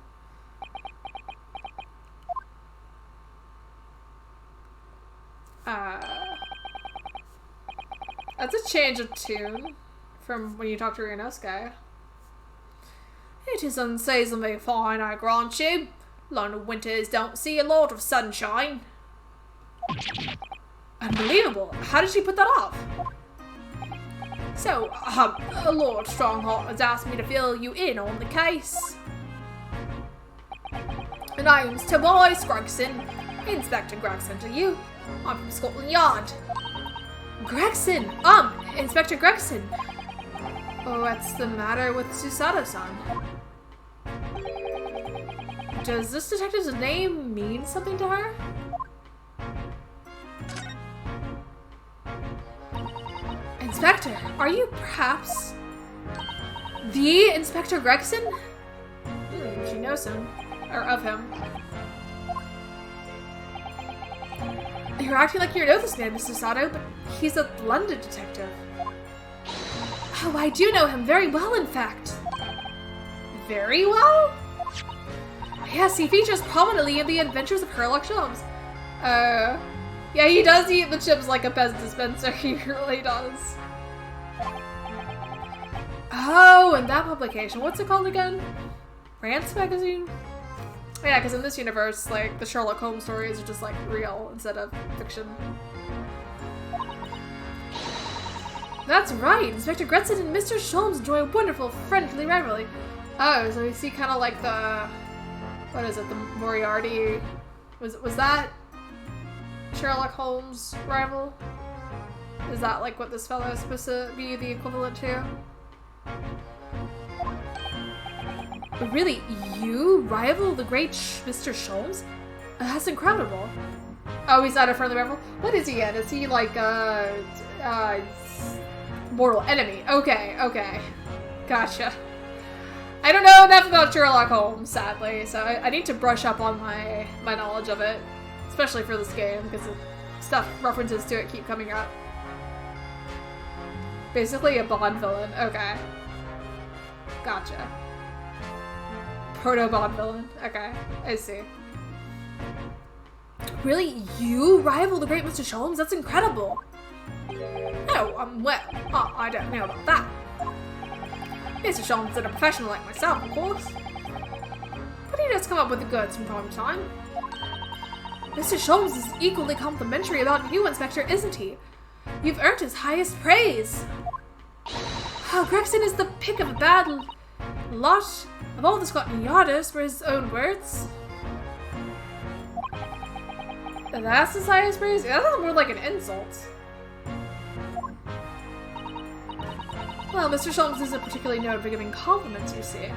Speaker 1: That's a change of tune from when you talk to Ryunosuke. It is unseasonably fine, I grant you. London winters don't see a lot of sunshine. Unbelievable. How did she put that off? So, Lord Strongheart has asked me to fill you in on the case. My name's Tobias Gregson. Inspector Gregson to you. I'm from Scotland Yard. Gregson! Inspector Gregson! Oh, what's the matter with Susato-san? Does this detective's name mean something to her? Inspector, are you perhaps the Inspector Gregson? She knows him. Or of him. You're acting like you know this man, Mr. Sato, but he's a London detective. Oh, I do know him very well, in fact. Very well? Yes, he features prominently in the adventures of Sherlock Holmes. Yeah, he does eat the chips like a Pez dispenser, he really does. Oh, and that publication, what's it called again? Rants Magazine? Yeah, because in this universe, like, the Sherlock Holmes stories are just, like, real instead of fiction. That's right! Inspector Gregson and Mr. Sholmes enjoy a wonderful, friendly rivalry. Oh, so we see kind of like the... What is it? The Moriarty... Was that Sherlock Holmes' rival? Is that, like, what this fellow is supposed to be the equivalent to? Really? You rival the great Mr. Sholmes? That's incredible. Oh, he's not a friendly rival? What is he in? Is he like mortal enemy? Okay, okay. Gotcha. I don't know enough about Sherlock Holmes, sadly, so I need to brush up on my knowledge of it. Especially for this game, because references to it keep coming up. Basically a Bond villain. Okay. Gotcha. Proto-Bond villain. Okay, I see. Really? You rival the great Mr. Sholmes? That's incredible. Oh, well, I don't know about that. Mr. Sholmes is a professional like myself, of course. But he does come up with the goods from time to time. Mr. Sholmes is equally complimentary about you, Inspector, isn't he? You've earned his highest praise. Oh, Gregson is the pick of a bad lot of all the Scotland Yarders, for his own words. That's his highest praise? That sounds more like an insult. Well, Mr. Sholmes isn't particularly known for giving compliments, you see.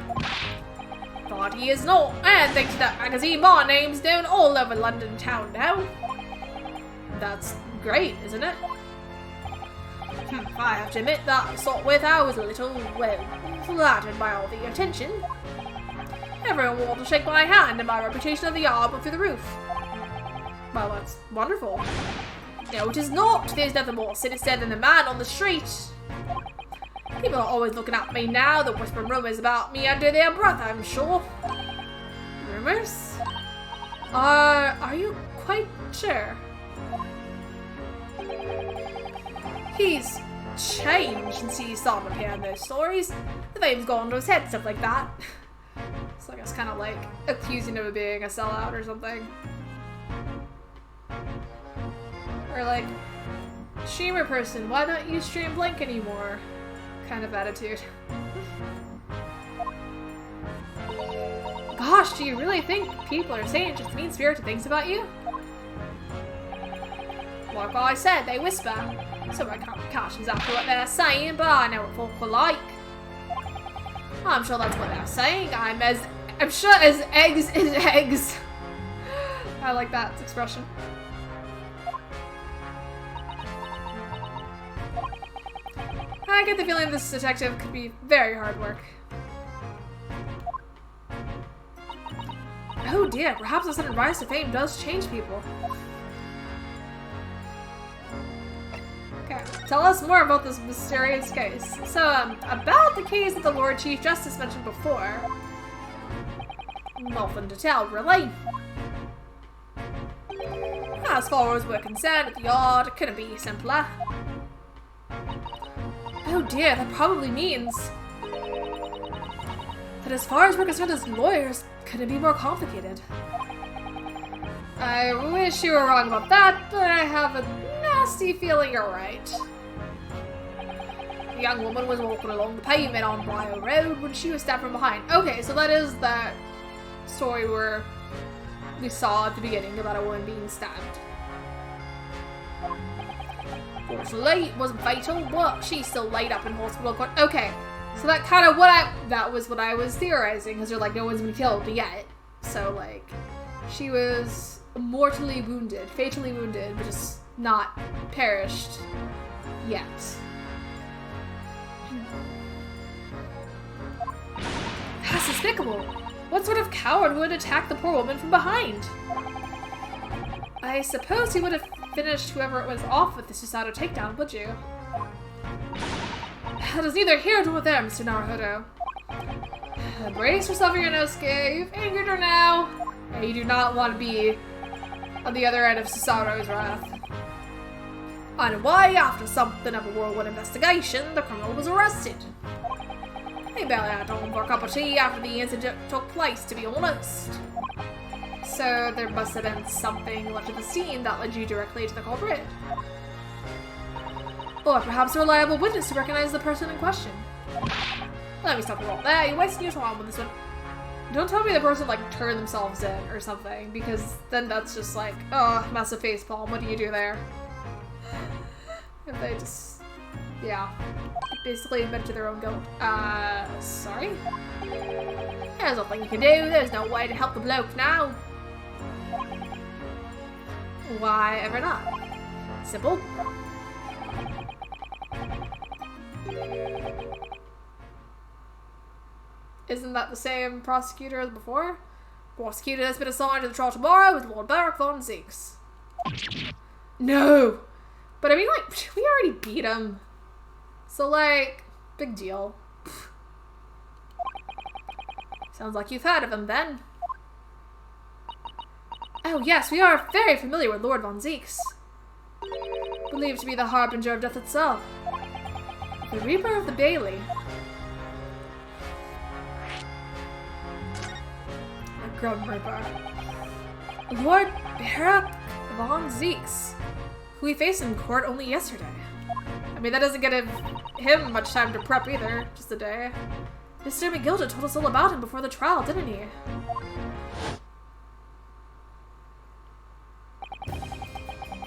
Speaker 1: But he is not, and thanks to that magazine, my name's known all over London town now. That's great, isn't it? I have to admit that to start with, I was a little, well, flattered by all the attention. Everyone wanted to shake my hand, and my reputation of the yard went through the roof. Well, that's wonderful. No, it is not. There's nothing more sinister than the man on the street. People are always looking at me now. They're whispering rumors about me under their breath, I'm sure. Rumors? Are you quite sure? He's changed since he started hearing those stories. The fame's gone to his head, stuff like that. So I guess kind of like accusing him of being a sellout or something. Or like, Streamer person, why don't you stream Blink anymore? Kind of attitude. Gosh, do you really think people are saying just mean-spirited things about you? Like I said, they whisper. So I can't catch exactly what they're saying, but I know what folk are like. I'm sure that's what they're saying. I'm sure as eggs is eggs. I like that expression. I get the feeling this detective could be very hard work. Oh dear, perhaps a sudden rise to fame does change people. Okay, tell us more about this mysterious case. So, about the case that the Lord Chief Justice mentioned before. Nothing to tell, really. As far as we're concerned at the yard, it couldn't be simpler. Oh dear, that probably means that as far as we're concerned as lawyers, couldn't be more complicated. I wish you were wrong about that, but I have a nasty feeling you're right. The young woman was walking along the pavement on Briar Road when she was stabbed from behind. Okay, so that is that story where we saw at the beginning about a woman being stabbed. Fortunately, it wasn't fatal, but she's still laid up in hospital court. Okay, so that kind of that was what I was theorizing, because they're like, no one's been killed yet. So, like, she was mortally wounded, fatally wounded, but just not perished yet. That's despicable. What sort of coward would attack the poor woman from behind? I suppose he would have finished whoever it was off with the Susato takedown, would you? That is neither here nor there, Mr. Naruhodo. Brace yourself, Inosuke. You've angered her now. And you do not want to be on the other end of Susato's wrath. Anyway, after something of a whirlwind investigation, the criminal was arrested. He barely had home for a cup of tea after the incident took place, to be honest. So there must have been something left at the scene that led you directly to the culprit. Or perhaps a reliable witness to recognize the person in question. Let me stop you right there. You're wasting your time with this one. Don't tell me the person, like, turned themselves in or something, because then that's just like, oh, massive facepalm. What do you do there? If they just, yeah, basically admit to their own guilt. Sorry? There's nothing you can do. There's no way to help the bloke now. Why ever not? Simple. Isn't that the same prosecutor as before? Prosecutor has been assigned to the trial tomorrow with Lord Barack von Zeeks. No! But I mean, like, we already beat him. So, like, big deal. Sounds like you've heard of him, then. Oh, yes, we are very familiar with Lord von Zeeks. Believed to be the harbinger of death itself. The Reaper of the Bailey. A Grim Reaper. Lord Barack von Zeeks, who we faced in court only yesterday. I mean, that doesn't give him much time to prep either, just a day. Mr. McGilda told us all about him before the trial, didn't he?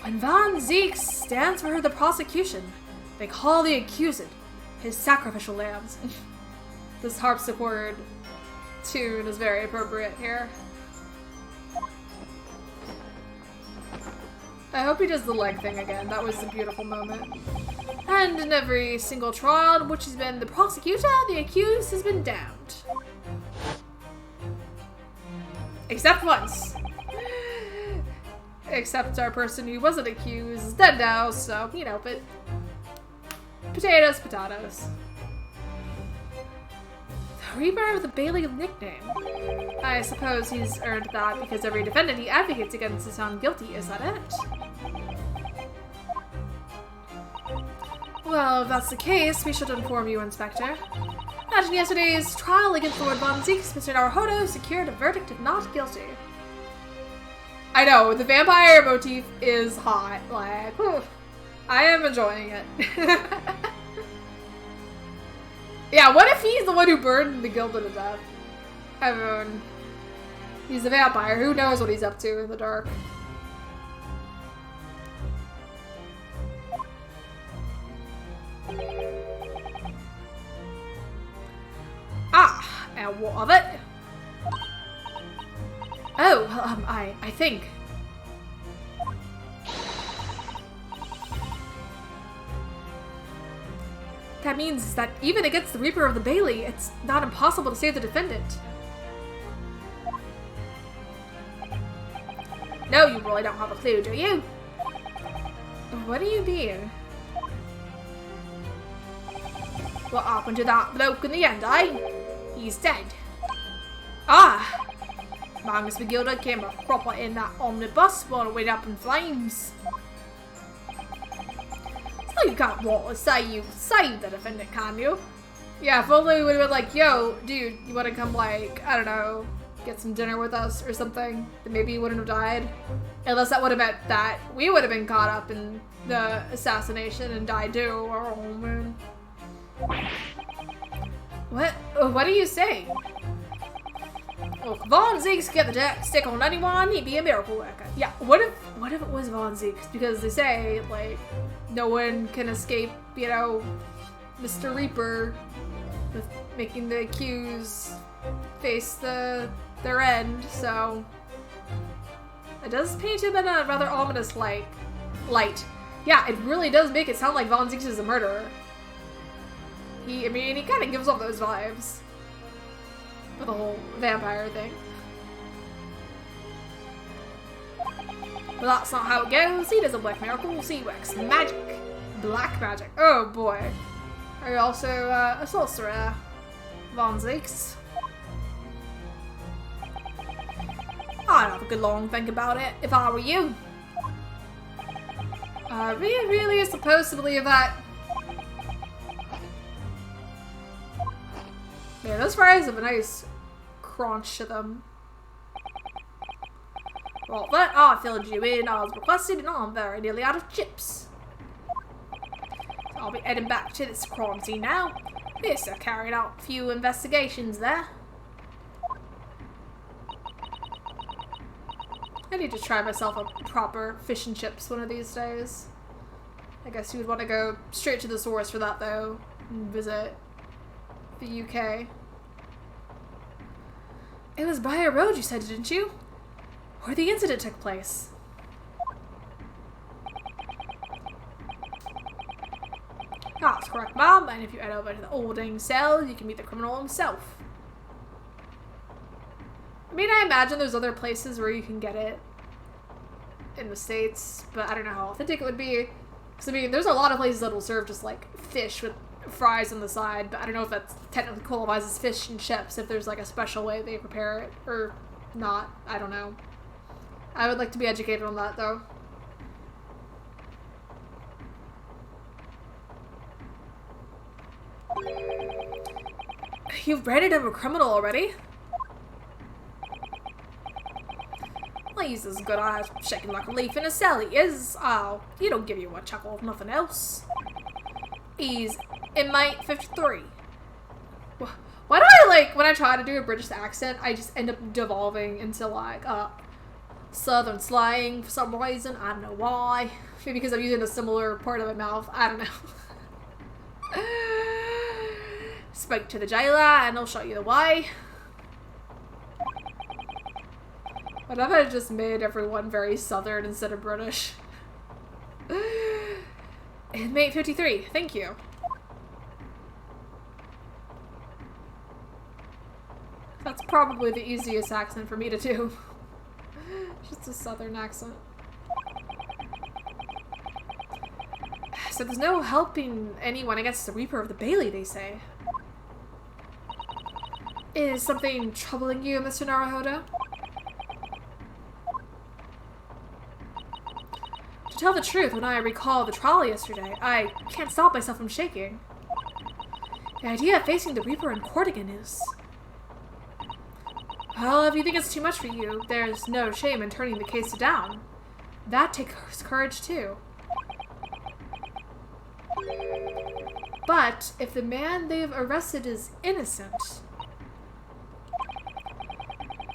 Speaker 1: When von Zeeks stands for the prosecution, they call the accused his sacrificial lambs. This harpsichord tune is very appropriate here. I hope he does the leg thing again. That was a beautiful moment. And in every single trial in which he's been the prosecutor, the accused has been damned. Except once. Except our person who wasn't accused is dead now, so, you know, but potatoes, potatoes. The Reaper of the Bailey nickname. I suppose he's earned that because every defendant he advocates against is found guilty, is that it? Well, if that's the case, we should inform you, Inspector. At yesterday's trial against Lord von Zeeks, Mr. Naruhodo secured a verdict of not guilty. I know, the vampire motif is hot. Like, whew. I am enjoying it. Yeah, what if he's the one who burned the guild to death? I mean, he's a vampire. Who knows what he's up to in the dark? Ah, and what of it? Oh, well, I think. That means that even against the Reaper of the Bailey, it's not impossible to save the defendant. No, you really don't have a clue, do you? What do you mean? What happened to that bloke in the end, eh? He's dead. Ah! Magnus Magilda came a proper in that omnibus while it went up in flames. So you can't want to say you saved the defendant, can you? Yeah, if only we would have been like, yo, dude, you want to come, like, I don't know, get some dinner with us or something, then maybe he wouldn't have died. Unless that would have meant that we would have been caught up in the assassination and died too. Oh, man. What are you saying? Well, if Von Zieks get the stick on anyone, he'd be a miracle worker. Yeah, what if it was Von Zieks? Because they say, like, no one can escape, you know, Mr. Reaper with making the accused face their end, so it does paint him in a rather ominous light. Yeah, it really does make it sound like Von Zieks is a murderer. I mean, he kind of gives off those vibes with the whole vampire thing. But that's not how it goes. He doesn't work miracles, he works magic. Black magic. Oh boy. Are you also a sorcerer, Von Zieks? I'd have a good long think about it if I were you. Really is supposed to believe that. Yeah, those fries have a nice crunch to them. Well, but I filled you in as requested and I'm very nearly out of chips. So I'll be heading back to this crime scene now. Yes, I carried out a few investigations there. I need to try myself a proper fish and chips one of these days. I guess you would want to go straight to the source for that though, and visit the UK. It was by a road you said, didn't you? Where the incident took place. That's correct, Mom, and if you head over to the holding cell, you can meet the criminal himself. I mean, I imagine there's other places where you can get it in the States, but I don't know how authentic it would be. Because, I mean, there's a lot of places that will serve just, like, fish with fries on the side, but I don't know if that technically qualifies as fish and chips, if there's, like, a special way they prepare it, or not. I don't know. I would like to be educated on that, though. You've branded him a criminal already? Well, he's as good as shaking like a leaf in a cell, he is. Oh, he don't give you a chuckle if nothing else. He's inmate 53. Why do I, like, when I try to do a British accent, I just end up devolving into, like, southern slang for some reason. I don't know why. Maybe because I'm using a similar part of my mouth. I don't know. Speak to the jailer and I'll show you the way. What if I just made everyone very southern instead of British? Inmate 53, thank you. That's probably the easiest accent for me to do. Just a southern accent. So there's no helping anyone against the Reaper of the Bailey, they say. Is something troubling you, Mr. Naruhodo? To tell the truth, when I recall the trial yesterday, I can't stop myself from shaking. The idea of facing the Reaper in court again is... Well, if you think it's too much for you, there's no shame in turning the case down. That takes courage, too. But if the man they've arrested is innocent,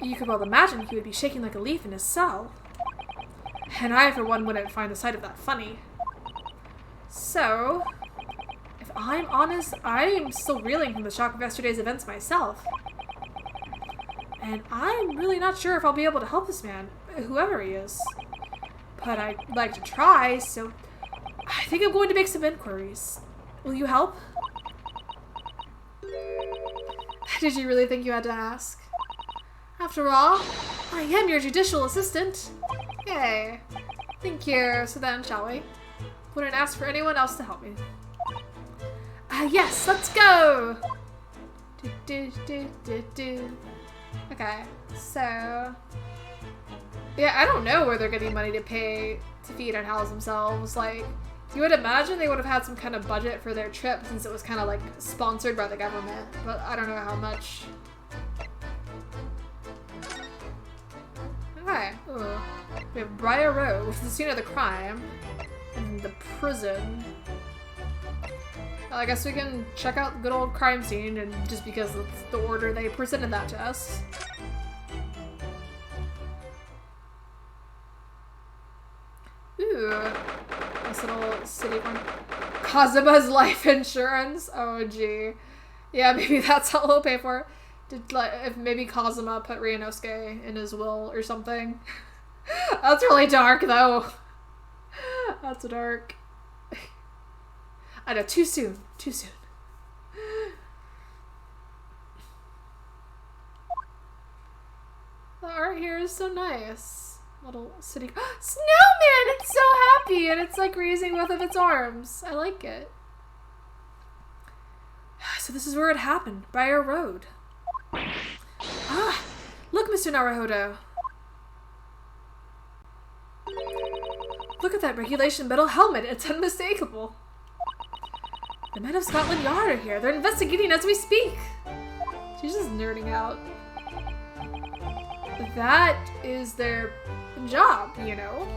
Speaker 1: you could well imagine he would be shaking like a leaf in his cell. And I, for one, wouldn't find the sight of that funny. So, if I'm honest, I am still reeling from the shock of yesterday's events myself. And I'm really not sure if I'll be able to help this man, whoever he is. But I'd like to try, so I think I'm going to make some inquiries. Will you help? Did you really think you had to ask? After all, I am your judicial assistant. Yay. Thank you. So then, shall we? Wouldn't ask for anyone else to help me. Yes, let's go! Okay, so... yeah, I don't know where they're getting money to pay to feed and house themselves. Like, you would imagine they would have had some kind of budget for their trip since it was kind of like sponsored by the government, but I don't know how much. Okay, ooh. We have Briar Road, which is the scene of the crime, and the prison. Well, I guess we can check out the good old crime scene, and just because it's the order they presented that to us. Ooh, nice little city one. Kazuma's life insurance. Oh gee, yeah, maybe that's all he'll pay for. Did like if maybe Kazuma put Ryunosuke in his will or something. That's really dark though. That's dark. I know, too soon. Too soon. The art here is so nice. Little city. Snowman! It's so happy and it's like raising both of its arms. I like it. So this is where it happened. Briar Road. Ah! Look, Mr. Naruhodo. Look at that regulation metal helmet. It's unmistakable. The men of Scotland Yard are here. They're investigating as we speak. She's just nerding out. That is their job, you know.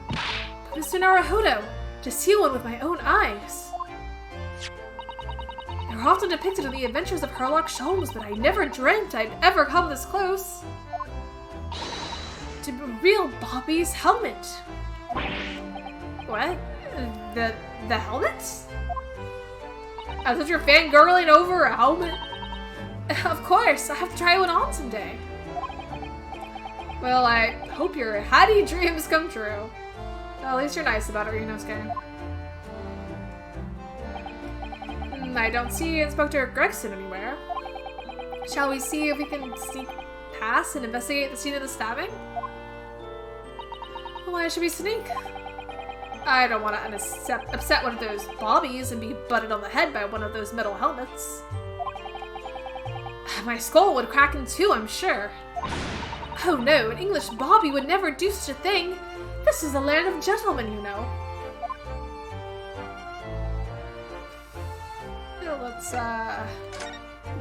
Speaker 1: But Mr. Naruhodo, to see one with my own eyes. They're often depicted in the adventures of Sherlock Holmes, but I never dreamt I'd ever come this close to real Bobby's helmet. What? The helmet? I thought you were fangirling over a helmet. Of course, I have to try one on someday. Well, I hope your hattie dreams come true. Well, at least you're nice about it, Ryunosuke. I don't see Inspector Gregson anywhere. Shall we see if we can sneak past and investigate the scene of the stabbing? Why should we sneak? I don't want to upset one of those bobbies and be butted on the head by one of those metal helmets. My skull would crack in two, I'm sure. Oh no, an English bobby would never do such a thing. This is the land of gentlemen, you know. Yeah, let's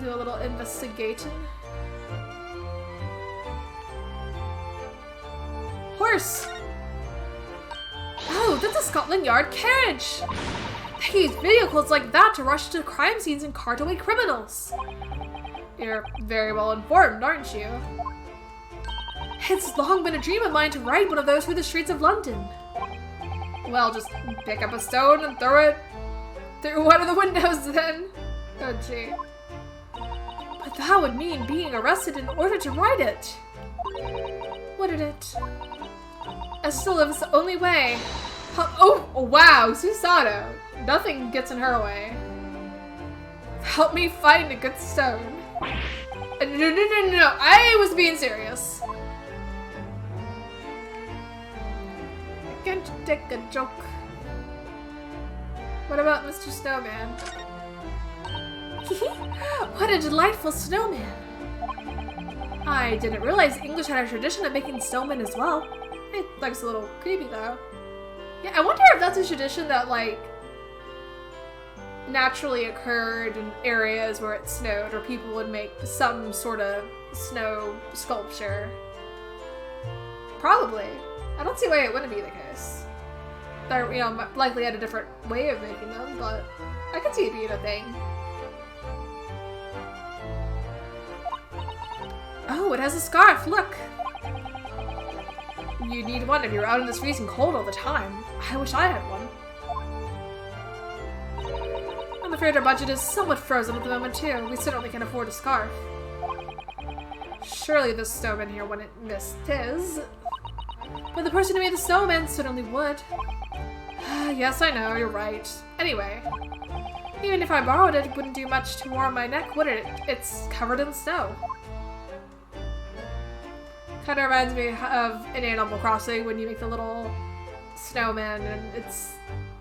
Speaker 1: do a little investigating. Horse! Oh, that's a Scotland Yard carriage! They use vehicles like that to rush to crime scenes and cart away criminals. You're very well informed, aren't you? It's long been a dream of mine to ride one of those through the streets of London. Well, just pick up a stone and throw it through one of the windows then. Oh gee. But that would mean being arrested in order to ride it. Wouldn't it? As still is the only way. Oh wow, Susato. Nothing gets in her way. Help me find a good stone. No, I was being serious. I can't take a joke. What about Mr. Snowman? What a delightful snowman. I didn't realize the English had a tradition of making snowmen as well. It looks a little creepy though. Yeah, I wonder if that's a tradition that like naturally occurred in areas where it snowed, or people would make some sort of snow sculpture. Probably. I don't see why it wouldn't be the case. They're, you know, likely had a different way of making them, but I could see it being a thing. Oh, it has a scarf, look! You need one if you're out in this freezing cold all the time. I wish I had one. I'm afraid our budget is somewhat frozen at the moment, too. We certainly can't afford a scarf. Surely the snowman here wouldn't miss his. But the person who made the snowman certainly would. Yes, I know, you're right. Anyway, even if I borrowed it, it wouldn't do much to warm my neck, would it? It's covered in snow. Kind of reminds me of in Animal Crossing when you make the little snowman, and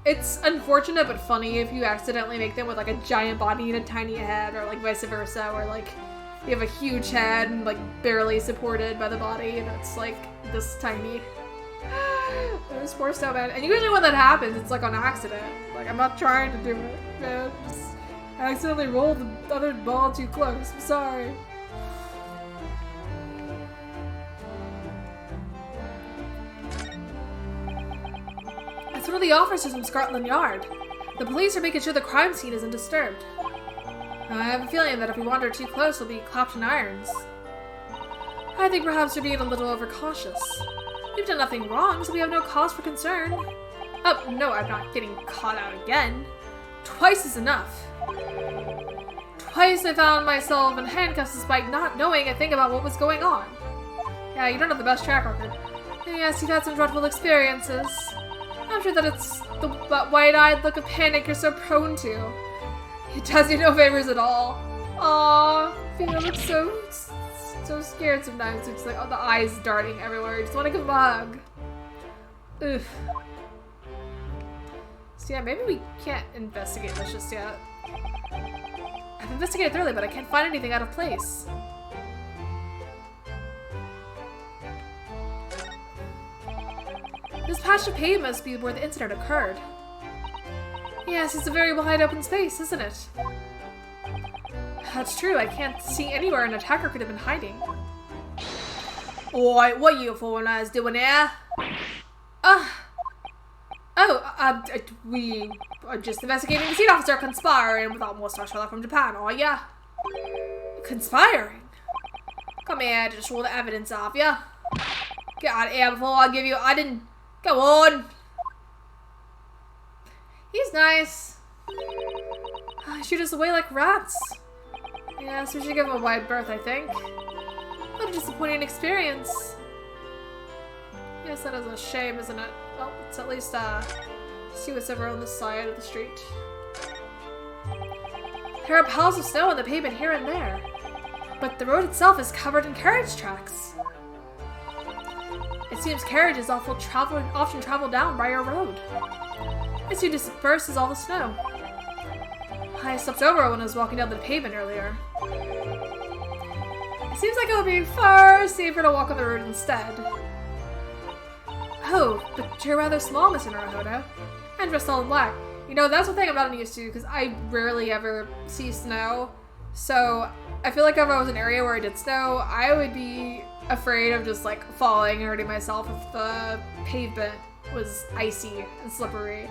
Speaker 1: it's unfortunate but funny if you accidentally make them with like a giant body and a tiny head, or like vice versa, where like you have a huge head and like barely supported by the body, and it's like this tiny. There's poor snowman, and usually when that happens, it's like on accident. Like I'm not trying to do it, man. Just accidentally rolled the other ball too close. I'm sorry. It's one of the officers from Scotland Yard. The police are making sure the crime scene isn't disturbed. I have a feeling that if we wander too close, we'll be clapped in irons. I think perhaps we're being a little overcautious. We've done nothing wrong, so we have no cause for concern. Oh, no, I'm not getting caught out again. Twice is enough. Twice I found myself in handcuffs despite not knowing a thing about what was going on. Yeah, you don't have the best track record. Yes, you've had some dreadful experiences. I'm sure that it's the wide-eyed look of panic you're so prone to. It does you no favors at all. Aww, Fiona looks so scared sometimes. It's like, oh, the eyes darting everywhere. You just want to give him a hug. Oof. So yeah, maybe we can't investigate this just yet. I've investigated thoroughly, but I can't find anything out of place. This patch of pavement must be where the incident occurred. Yes, it's a very wide open space, isn't it? That's true, I can't see anywhere an attacker could have been hiding. Oi, what you foreigners doing here? We are just investigating the scene officer conspiring with almost our Sherlock from Japan, are ya? Conspiring? Come here to show the evidence of ya. Get out of here before I give you Go on! He's nice. Shoot us away like rats. Yes, we should give him a wide berth, I think. What a disappointing experience. Yes, that is a shame, isn't it? Well, let's at least see what's over on this side of the street. There are piles of snow on the pavement here and there, but the road itself is covered in carriage tracks. It seems carriages often travel down by our road. It soon disperses all the snow. I stepped over when I was walking down the pavement earlier. It seems like it would be far safer to walk on the road instead. Oh, but you're rather small, Mr. Naruhodo. And dressed all in black. You know, that's one thing I'm not used to, because I rarely ever see snow. So, I feel like if I was in an area where it did snow, I would be afraid of just, like, falling and hurting myself if the pavement was icy and slippery.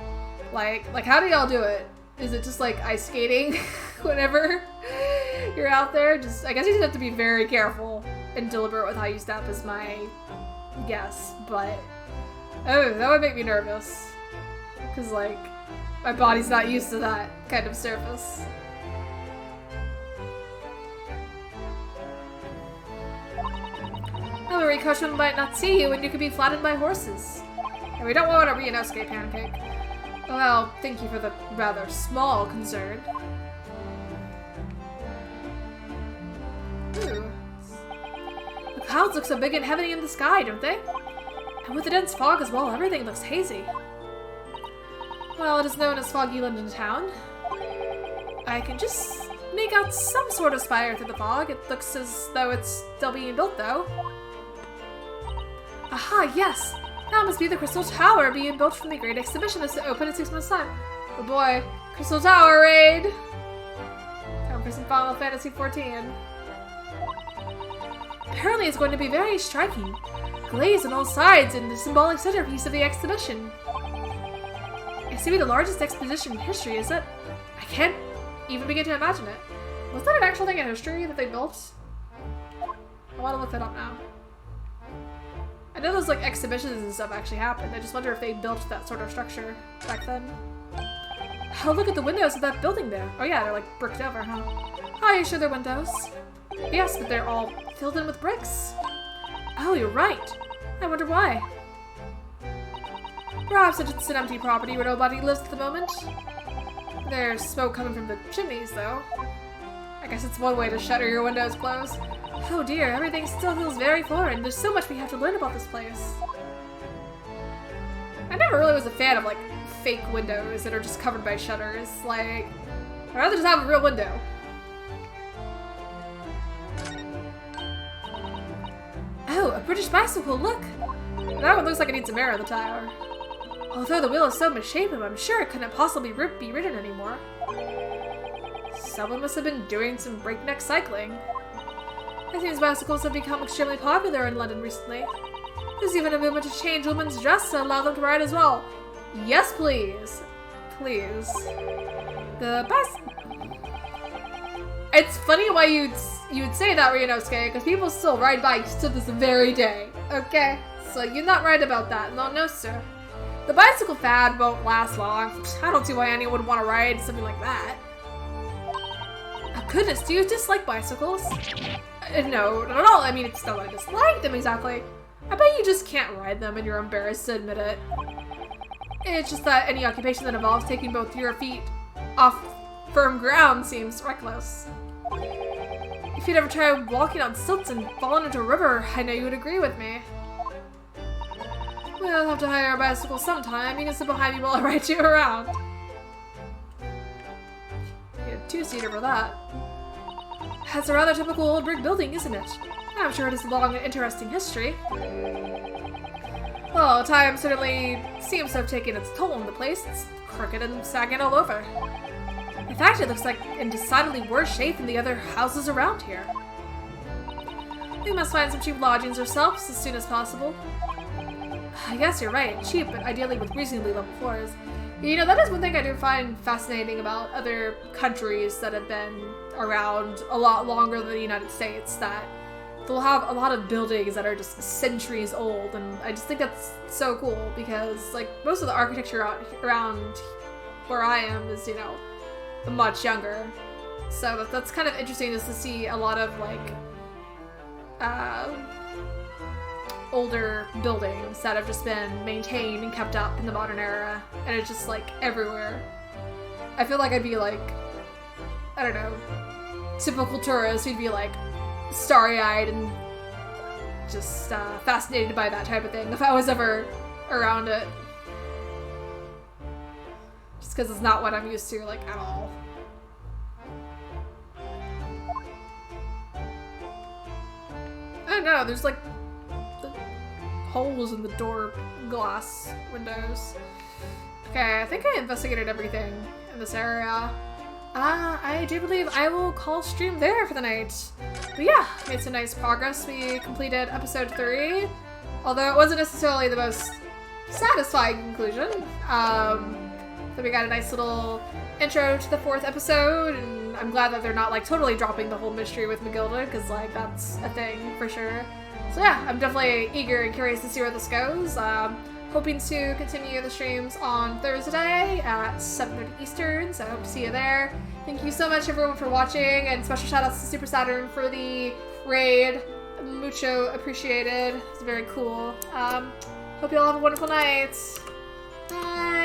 Speaker 1: Like how do y'all do it? Is it just, like, ice skating whenever you're out there? I guess you just have to be very careful and deliberate with how you step is my guess, but oh, that would make me nervous. Because, like, my body's not used to that kind of surface. Oh, a Rikoshin might not see you and you could be flattened by horses. And we don't want a Ryunosuke pancake. Well, thank you for the rather small concern. Ooh. The clouds look so big and heavy in the sky, don't they? And with the dense fog as well, everything looks hazy. Well, it is known as Foggy London Town. I can just make out some sort of spire through the fog. It looks as though it's still being built, though. Aha, yes! That must be the Crystal Tower being built from the Great Exhibition that's to open in 6 months' time. Oh boy, Crystal Tower raid! Time for some Final Fantasy XIV. Apparently it's going to be very striking. Glazed on all sides and the symbolic centerpiece of the exhibition. It's to be the largest exposition in history, is it? I can't even begin to imagine it. Was that an actual thing in history that they built? I want to look that up now. I know those like exhibitions and stuff actually happened. I just wonder if they built that sort of structure back then. Oh, look at the windows of that building there. Oh yeah, they're like bricked over, huh? Are you sure they're windows? Yes, but they're all filled in with bricks. Oh, you're right. I wonder why. Perhaps it's an empty property where nobody lives at the moment. There's smoke coming from the chimneys, though. I guess it's one way to shutter your windows closed. Oh dear, everything still feels very foreign. There's so much we have to learn about this place. I never really was a fan of, like, fake windows that are just covered by shutters. Like, I'd rather just have a real window. Oh, a British bicycle, look! That one looks like it needs a mirror on the tire. Although the wheel is so misshapen, I'm sure it couldn't possibly be ridden anymore. Someone must have been doing some breakneck cycling. It seems bicycles have become extremely popular in London recently. There's even a movement to change women's dress to allow them to ride as well. Yes, please. Please. The best. It's funny why you'd say that, Ryunosuke, because people still ride bikes to this very day. Okay? So you're not right about that. No, sir. The bicycle fad won't last long. I don't see why anyone would want to ride something like that. Oh, goodness, do you dislike bicycles? No, not at all. I mean, it's not that I dislike them exactly. I bet you just can't ride them and you're embarrassed to admit it. It's just that any occupation that involves taking both your feet off firm ground seems reckless. If you'd ever tried walking on stilts and fallen into a river, I know you would agree with me. We'll have to hire a bicycle sometime. You can sit behind me while I ride you around. You get a two-seater for that. That's a rather typical old brick building, isn't it? I'm sure it has a long and interesting history. Well, time certainly seems to have taken its toll on the place. It's crooked and sagging all over. In fact, it looks like in decidedly worse shape than the other houses around here. We must find some cheap lodgings ourselves as soon as possible. I guess you're right, cheap, but ideally with reasonably level floors. You know, that is one thing I do find fascinating about other countries that have been around a lot longer than the United States, that they'll have a lot of buildings that are just centuries old, and I just think that's so cool because, like, most of the architecture around where I am is, you know, much younger. So that's kind of interesting just to see a lot of, like, older buildings that have just been maintained and kept up in the modern era, and it's just like everywhere. I feel like I'd be like, I don't know, typical tourist who'd be like starry-eyed and just fascinated by that type of thing if I was ever around it. Just because it's not what I'm used to, like, at all. I don't know, there's like holes in the door glass windows. Okay, I think I investigated everything in this area. I do believe I will call stream there for the night. But yeah, made some nice progress. We completed episode 3, although it wasn't necessarily the most satisfying conclusion. So we got a nice little intro to the 4th episode, and I'm glad that they're not like totally dropping the whole mystery with Magilda, because like that's a thing for sure. So yeah, I'm definitely eager and curious to see where this goes. Hoping to continue the streams on Thursday at 7:30 Eastern, so I hope to see you there. Thank you so much everyone for watching, and special shout outs to Super Saturn for the raid. Mucho appreciated. It's very cool. Hope you all have a wonderful night. Bye!